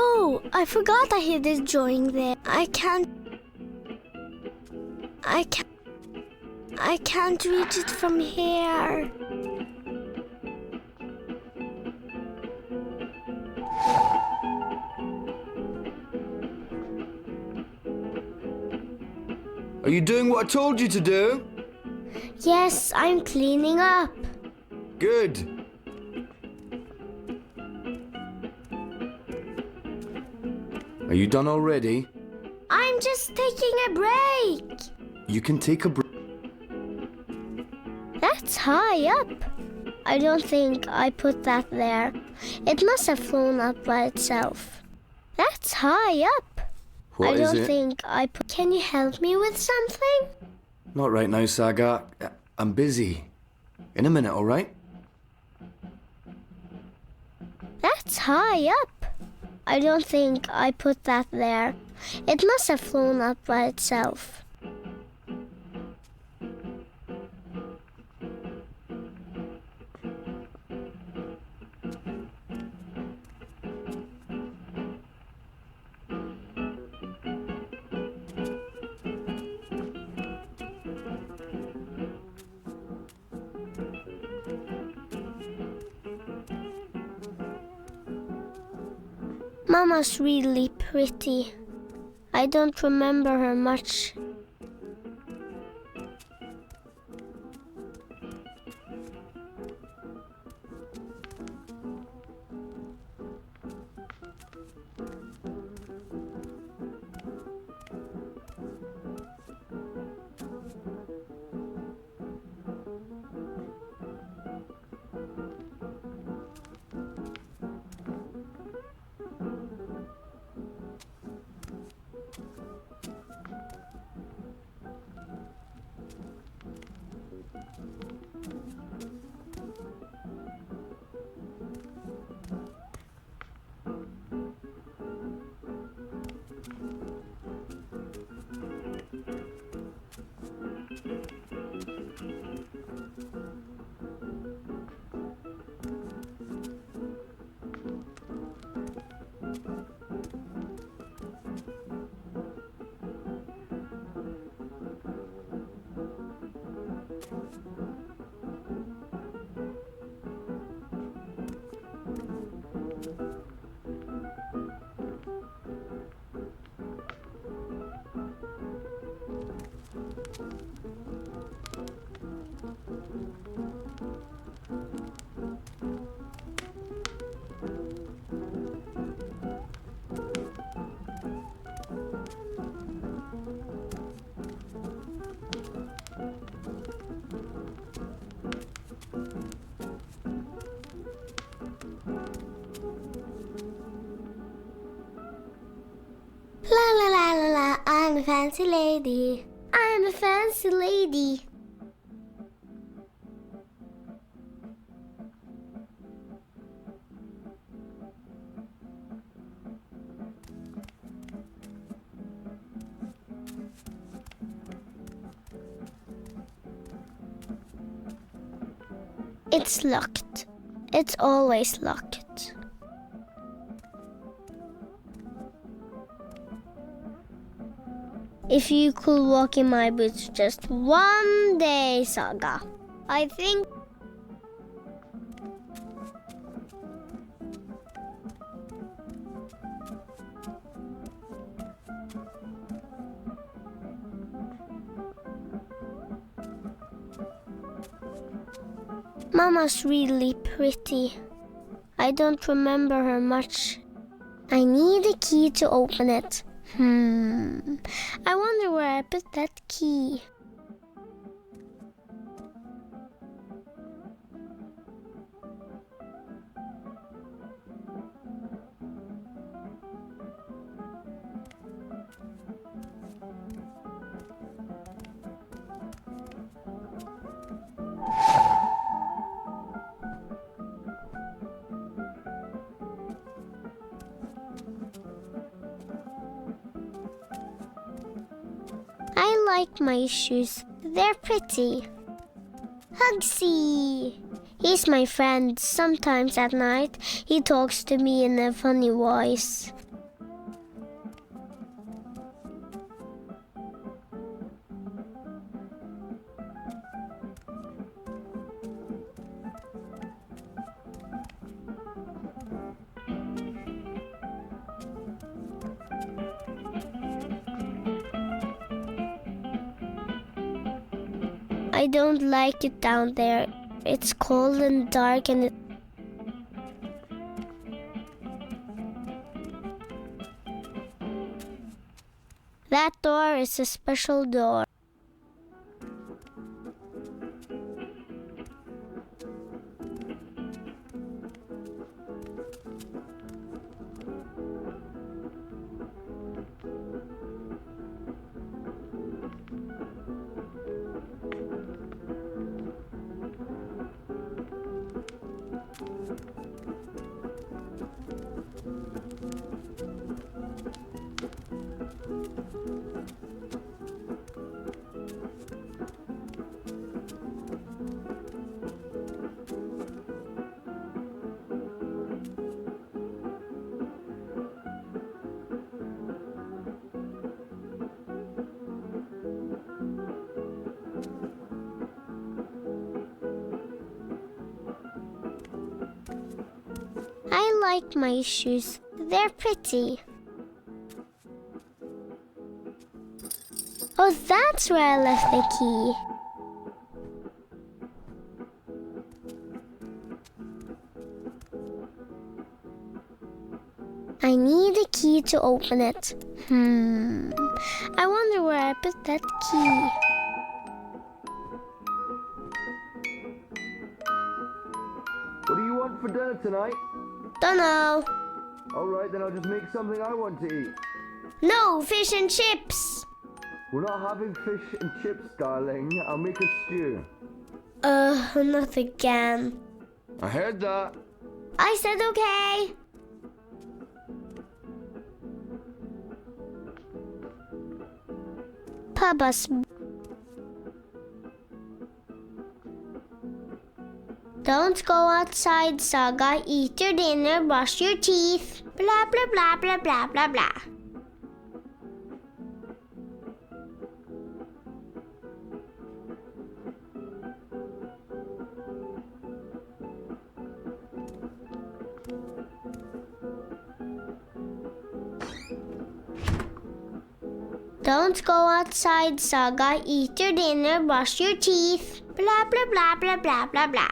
Oh, I forgot I hid this drawing there. I can't reach it from here. Are you doing what I told you to do? Yes, I'm cleaning up. Good. Are you done already? I'm just taking a break. You can take a break. That's high up. I don't think I put that there. It must have flown up by itself. That's high up. What I is don't it? think I put... Can you help me with something? Not right now, Saga. I'm busy. In a minute, all right? That's high up. I don't think I put that there. It must have flown up by itself. Mama's really pretty. I don't remember her much. La la la la la, I'm a fancy lady. I'm a fancy lady. It's locked. It's always locked. If you could walk in my boots just one day, Saga, I think... Mama's really pretty. I don't remember her much. I need a key to open it. I wonder where I put that key. I like my shoes. They're pretty. Hugsy! He's my friend. Sometimes at night, he talks to me in a funny voice. I don't like it down there. It's cold and dark and that door is a special door. I like my shoes. they're pretty. Oh, that's where I left the key. I need a key to open it. I wonder where I put that key. What do you want for dinner tonight? Dunno. Alright, then I'll just make something I want to eat. No, fish and chips. We're not having fish and chips, darling. I'll make a stew. Not again. I heard that. I said okay. Papa's. Don't go outside, Saga. Eat your dinner, brush your teeth. Blah, blah, blah, blah, blah, blah, blah. Don't go outside, Saga. Eat your dinner, brush your teeth. Blah, blah, blah, blah, blah, blah, blah.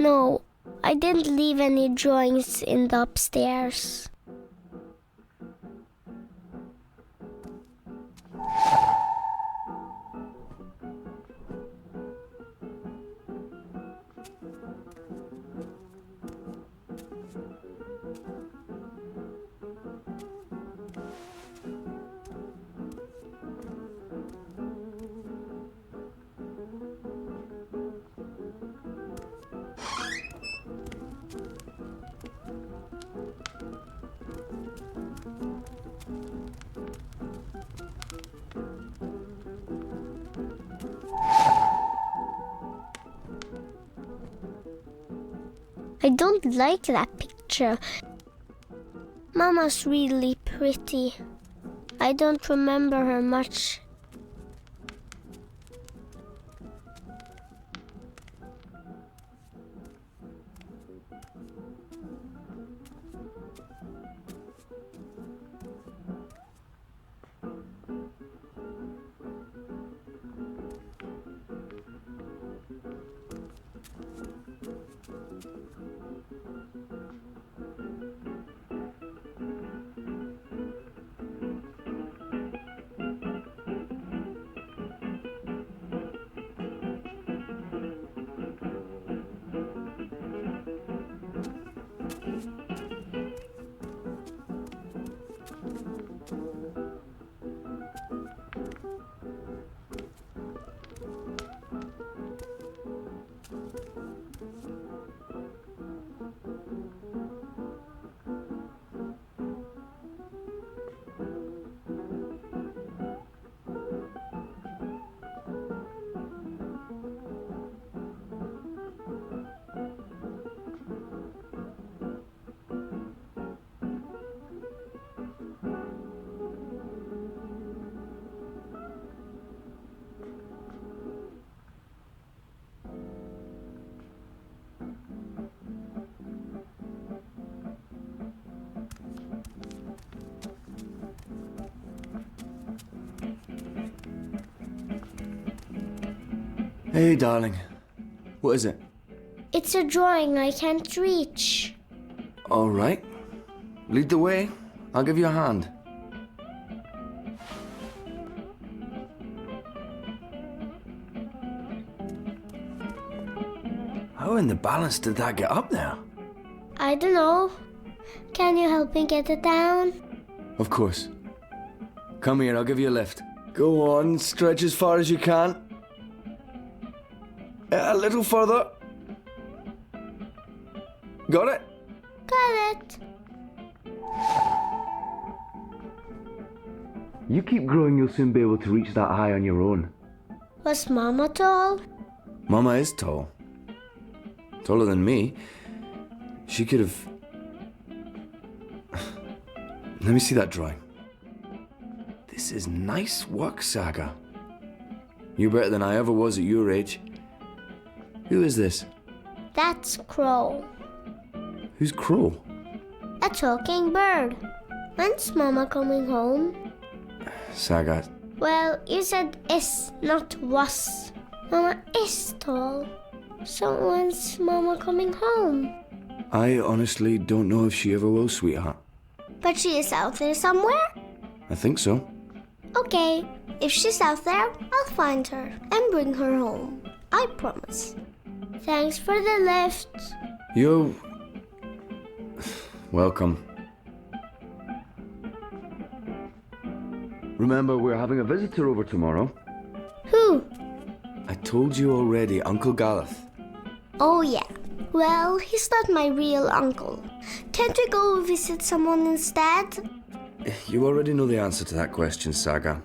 No, I didn't leave any drawings in the upstairs. I don't like that picture. Mama's really pretty. I don't remember her much. Hey, darling. What is it? It's a drawing I can't reach. All right. Lead the way. I'll give you a hand. How in the balance did that get up there? I don't know. Can you help me get it down? Of course. Come here, I'll give you a lift. Go on, stretch as far as you can. A little further. Got it? Got it. You keep growing, you'll soon be able to reach that high on your own. Was Mama tall? Mama is tall. Taller than me. She could have... Let me see that drawing. This is nice work, Saga. You're better than I ever was at your age. Who is this? That's Crow. Who's Crow? A talking bird. When's Mama coming home? Saga. Well, you said is, not was. Mama is tall. So when's Mama coming home? I honestly don't know if she ever will, sweetheart. But she is out there somewhere? I think so. Okay, if she's out there, I'll find her and bring her home. I promise. Thanks for the lift. You're... welcome. Remember, we're having a visitor over tomorrow. Who? I told you already, Uncle Gareth. Oh yeah. Well, he's not my real uncle. Can't we go visit someone instead? You already know the answer to that question, Saga.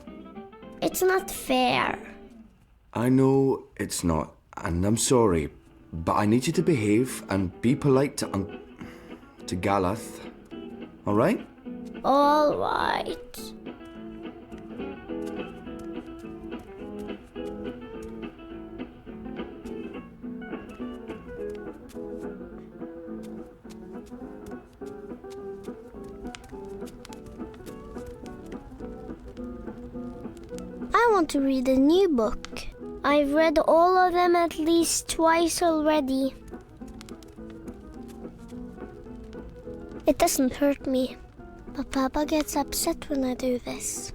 It's not fair. I know it's not, and I'm sorry, but I need you to behave and be polite to Galeth. All right? All right. I want to read a new book. I've read all of them at least twice already. It doesn't hurt me, but Papa gets upset when I do this.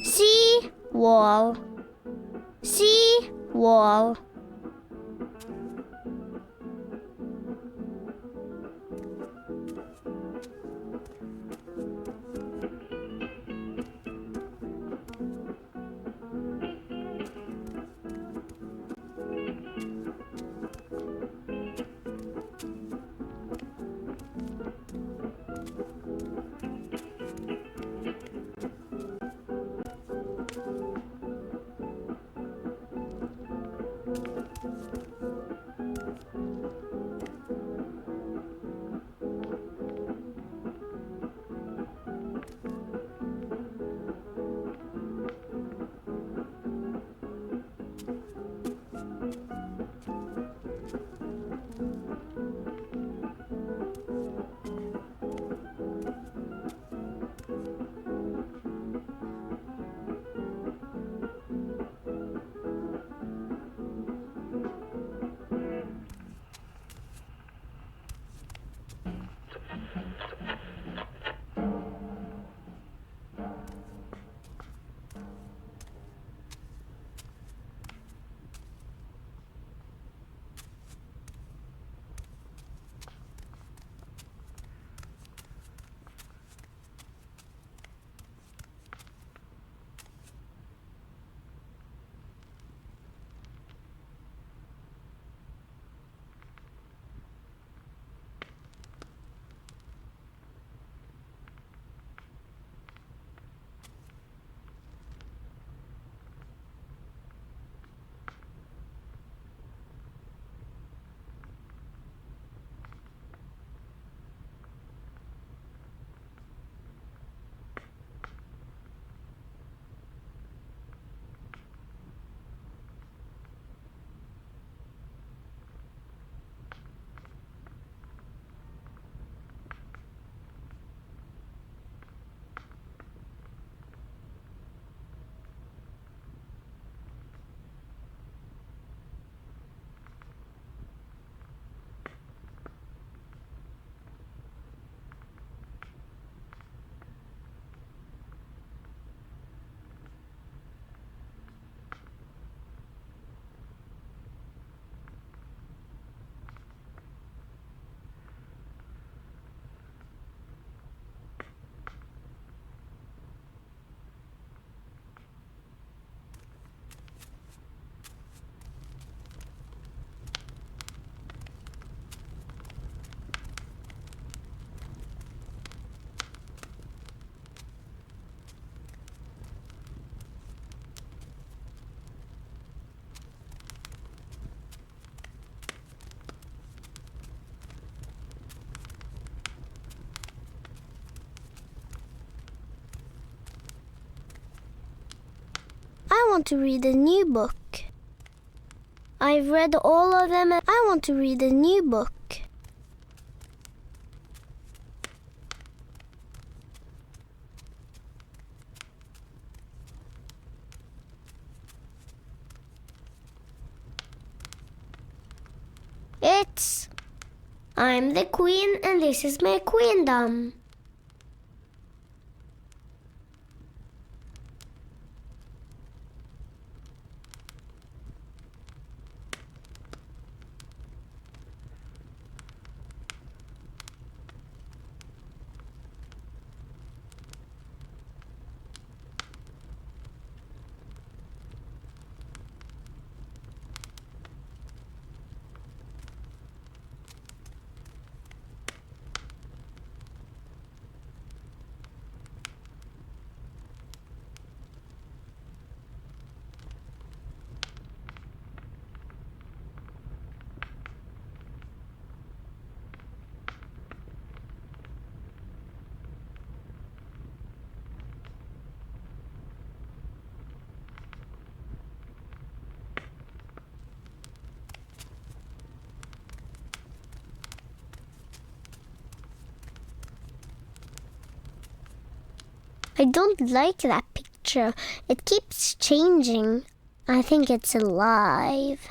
Sea wall. Sea wall. I want to read a new book. I've read all of them and I want to read a new book. I'm the queen and this is my queendom. I don't like that picture. It keeps changing. I think it's alive.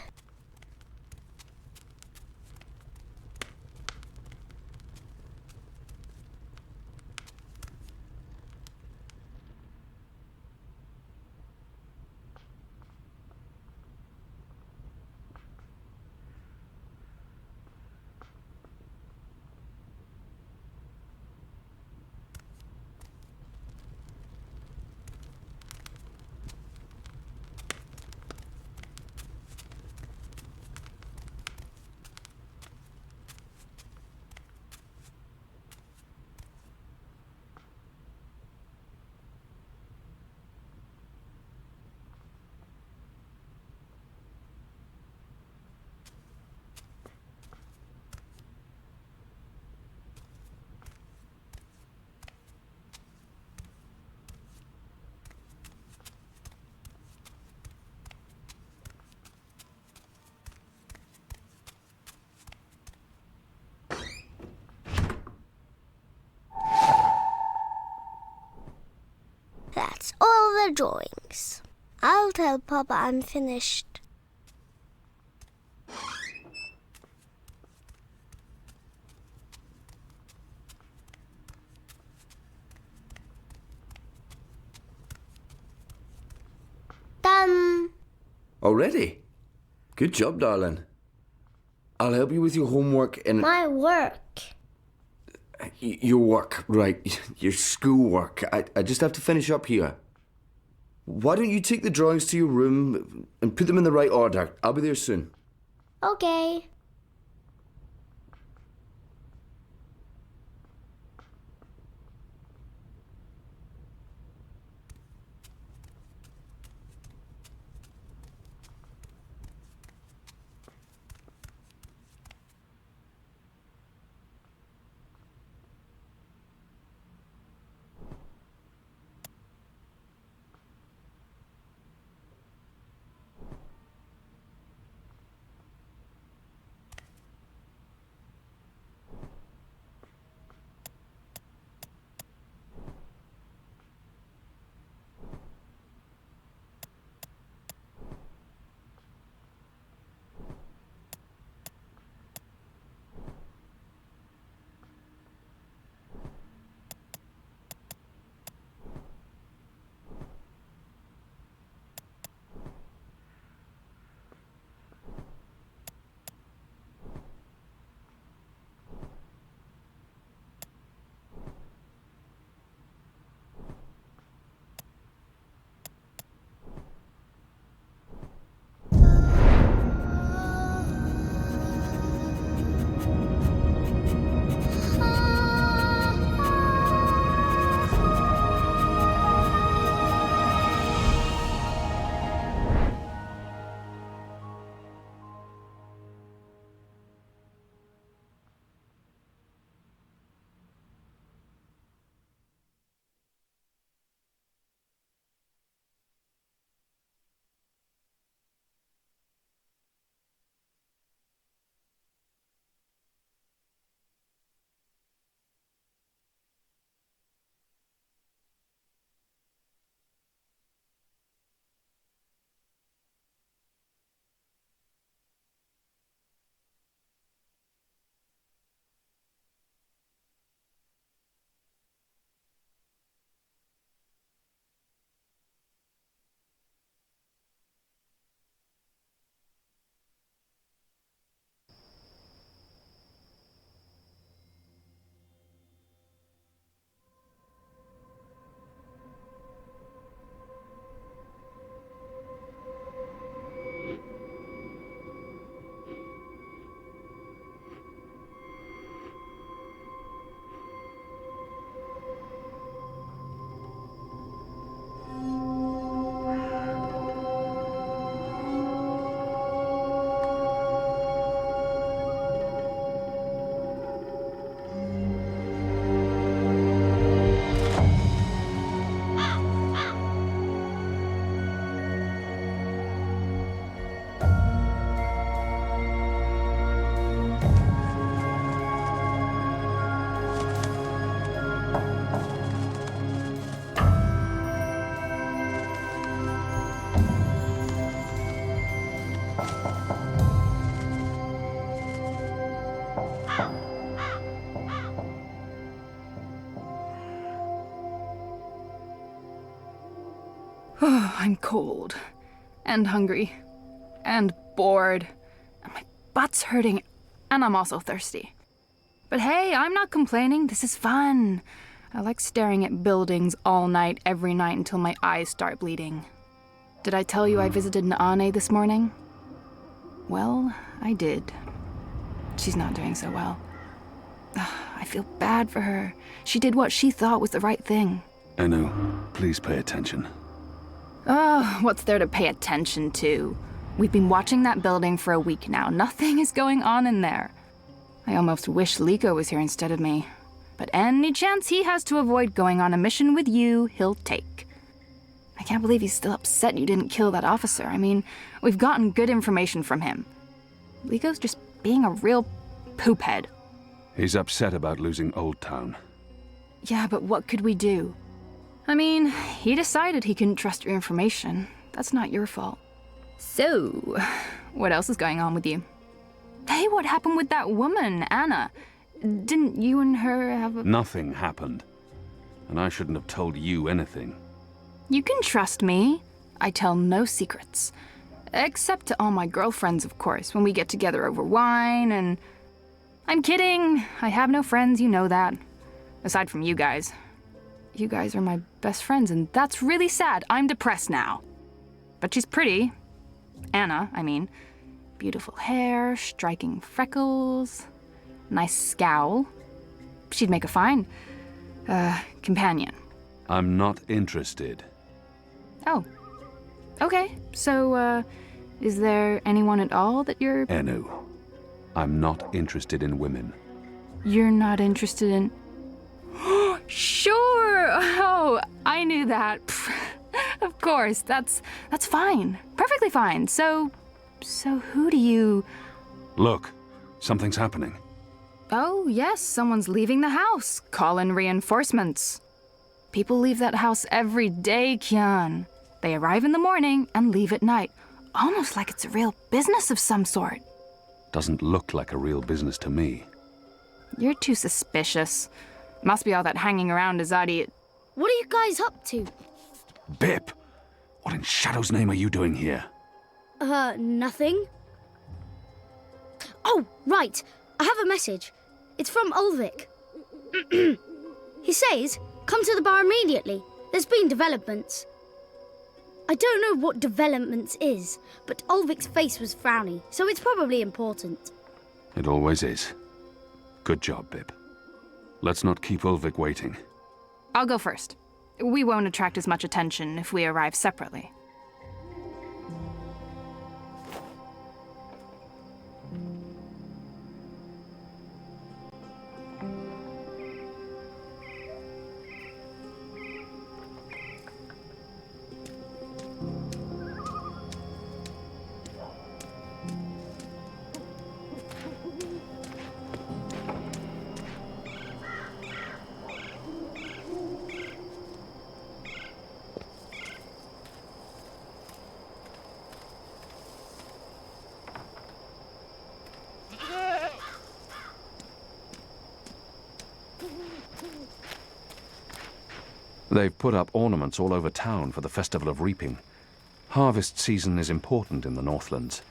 That's all the drawings. I'll tell Papa I'm finished. Done. Already? Good job, darling. I'll help you with your homework in... My work. Your work, right. Your schoolwork. I just have to finish up here. Why don't you take the drawings to your room and put them in the right order? I'll be there soon. Okay. I'm cold, and hungry, and bored, and my butt's hurting, and I'm also thirsty. But hey, I'm not complaining. This is fun. I like staring at buildings all night, every night, until my eyes start bleeding. Did I tell you I visited Naane this morning? Well, I did. She's not doing so well. I feel bad for her. She did what she thought was the right thing. Enu, please pay attention. Oh, what's there to pay attention to? We've been watching that building for a week now. Nothing is going on in there. I almost wish Liko was here instead of me. But any chance he has to avoid going on a mission with you, he'll take. I can't believe he's still upset you didn't kill that officer. I mean, we've gotten good information from him. Liko's just being a real poophead. He's upset about losing Old Town. Yeah, but what could we do? I mean, he decided he couldn't trust your information. That's not your fault. So, what else is going on with you? Hey, what happened with that woman, Anna? Didn't you and her have a... Nothing happened. And I shouldn't have told you anything. You can trust me. I tell no secrets. Except to all my girlfriends, of course, when we get together over wine and... I'm kidding. I have no friends, you know that. Aside from you guys. You guys are my best friends, and that's really sad. I'm depressed now. But she's pretty. Anna, I mean. Beautiful hair, striking freckles, nice scowl. She'd make a fine, companion. I'm not interested. Oh. Okay, so, is there anyone at all that you're... Enu, I'm not interested in women. You're not interested in... Sure! Oh, I knew that. Of course, that's fine. Perfectly fine. So who do you... Look, something's happening. Oh, yes, someone's leaving the house. Call in reinforcements. People leave that house every day, Kian. They arrive in the morning and leave at night. Almost like it's a real business of some sort. Doesn't look like a real business to me. You're too suspicious. Must be all that hanging around Azadi. What are you guys up to? Bip! What in Shadow's name are you doing here? Nothing. Oh, right. I have a message. It's from Ulvik. He says, come to the bar immediately. There's been developments. I don't know what developments is, but Ulvik's face was frowny, so it's probably important. It always is. Good job, Bip. Let's not keep Ulvik waiting. I'll go first. We won't attract as much attention if we arrive separately. They've put up ornaments all over town for the Festival of Reaping. Harvest season is important in the Northlands.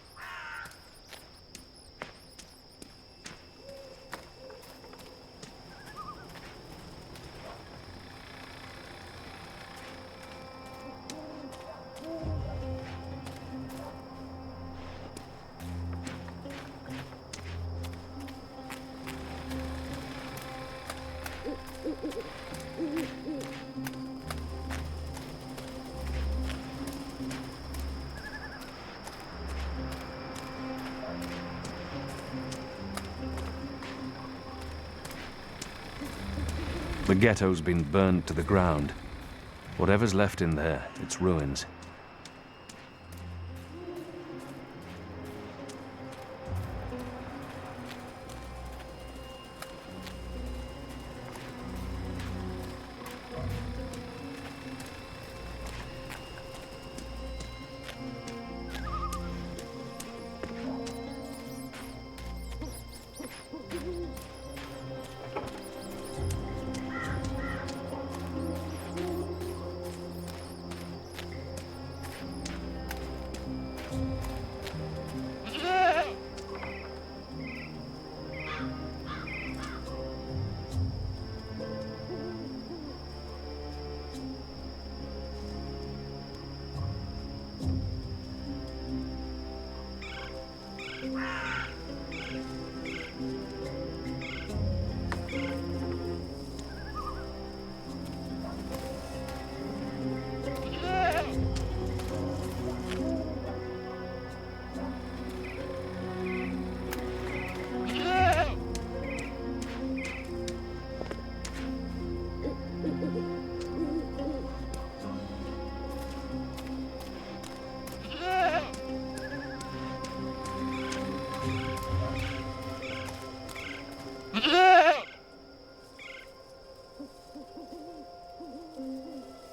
The ghetto's been burned to the ground. Whatever's left in there, it's ruins.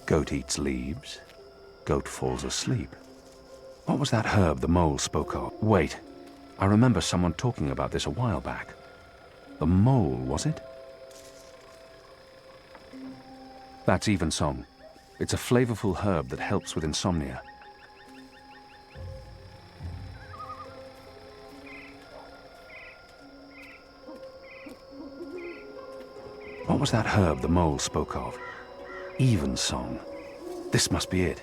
Goat eats leaves, goat falls asleep. What was that herb the mole spoke of? Wait, I remember someone talking about this a while back. The mole, was it? That's evensong. It's a flavorful herb that helps with insomnia. What was that herb the mole spoke of? Evensong. This must be it.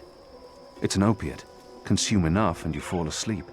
It's an opiate. Consume enough and you fall asleep.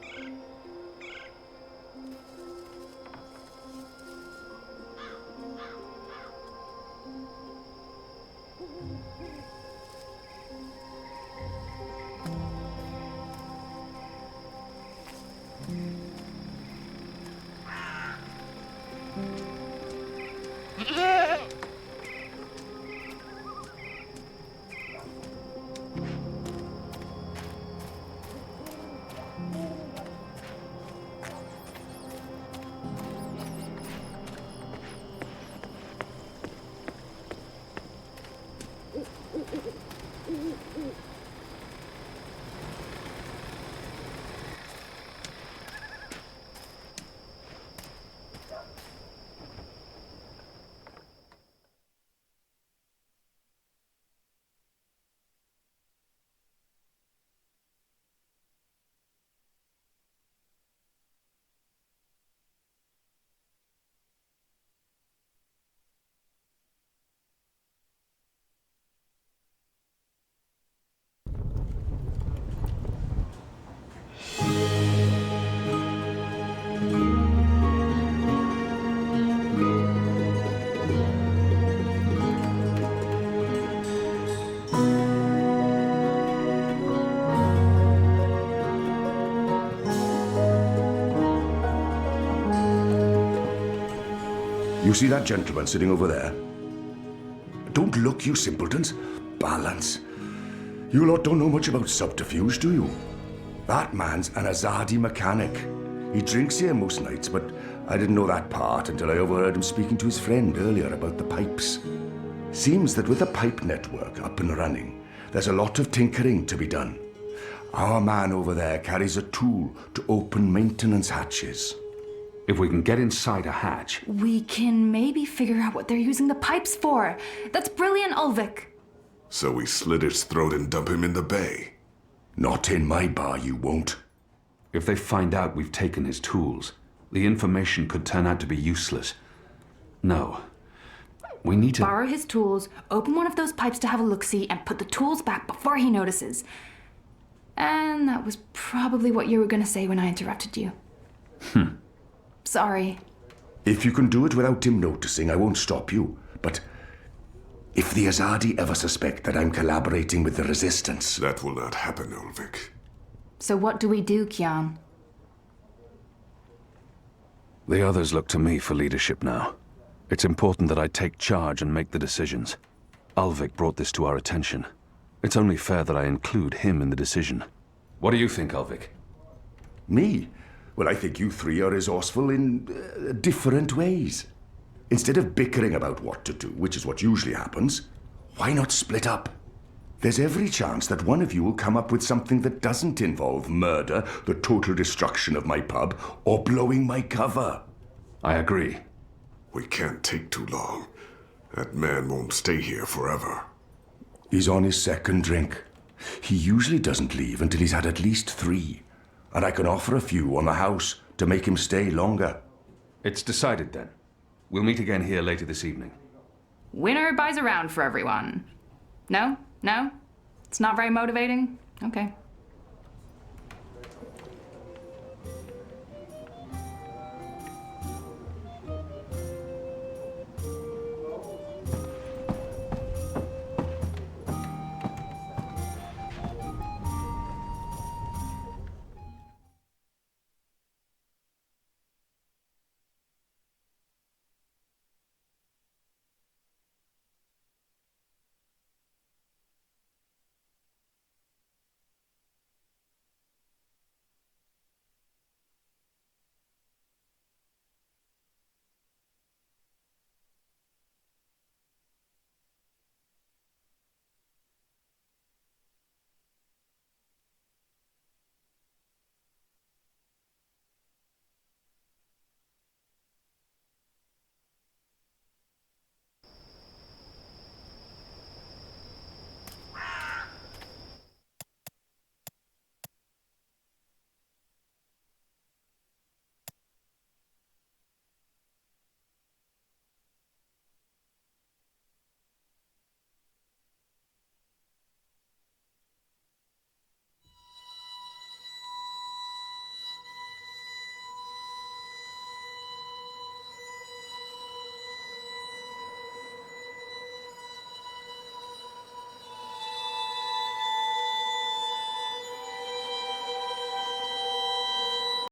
You see that gentleman sitting over there? Don't look, you simpletons. Balance. You lot don't know much about subterfuge, do you? That man's an Azadi mechanic. He drinks here most nights, but I didn't know that part until I overheard him speaking to his friend earlier about the pipes. Seems that with the pipe network up and running, there's a lot of tinkering to be done. Our man over there carries a tool to open maintenance hatches. If we can get inside a hatch... We can maybe figure out what they're using the pipes for. That's brilliant, Ulvik. So we slit his throat and dump him in the bay. Not in my bar, you won't. If they find out we've taken his tools, the information could turn out to be useless. No. We need to... Borrow his tools, open one of those pipes to have a look-see, and put the tools back before he notices. And that was probably what you were going to say when I interrupted you. Sorry. If you can do it without him noticing, I won't stop you. But if the Azadi ever suspect that I'm collaborating with the Resistance... That will not happen, Ulvik. So what do we do, Kian? The others look to me for leadership now. It's important that I take charge and make the decisions. Ulvik brought this to our attention. It's only fair that I include him in the decision. What do you think, Ulvik? Me? Well, I think you three are resourceful in different ways. Instead of bickering about what to do, which is what usually happens, why not split up? There's every chance that one of you will come up with something that doesn't involve murder, the total destruction of my pub, or blowing my cover. I agree. We can't take too long. That man won't stay here forever. He's on his second drink. He usually doesn't leave until he's had at least 3. And I can offer a few on the house to make him stay longer. It's decided then. We'll meet again here later this evening. Winner buys around for everyone. No? No? It's not very motivating? Okay.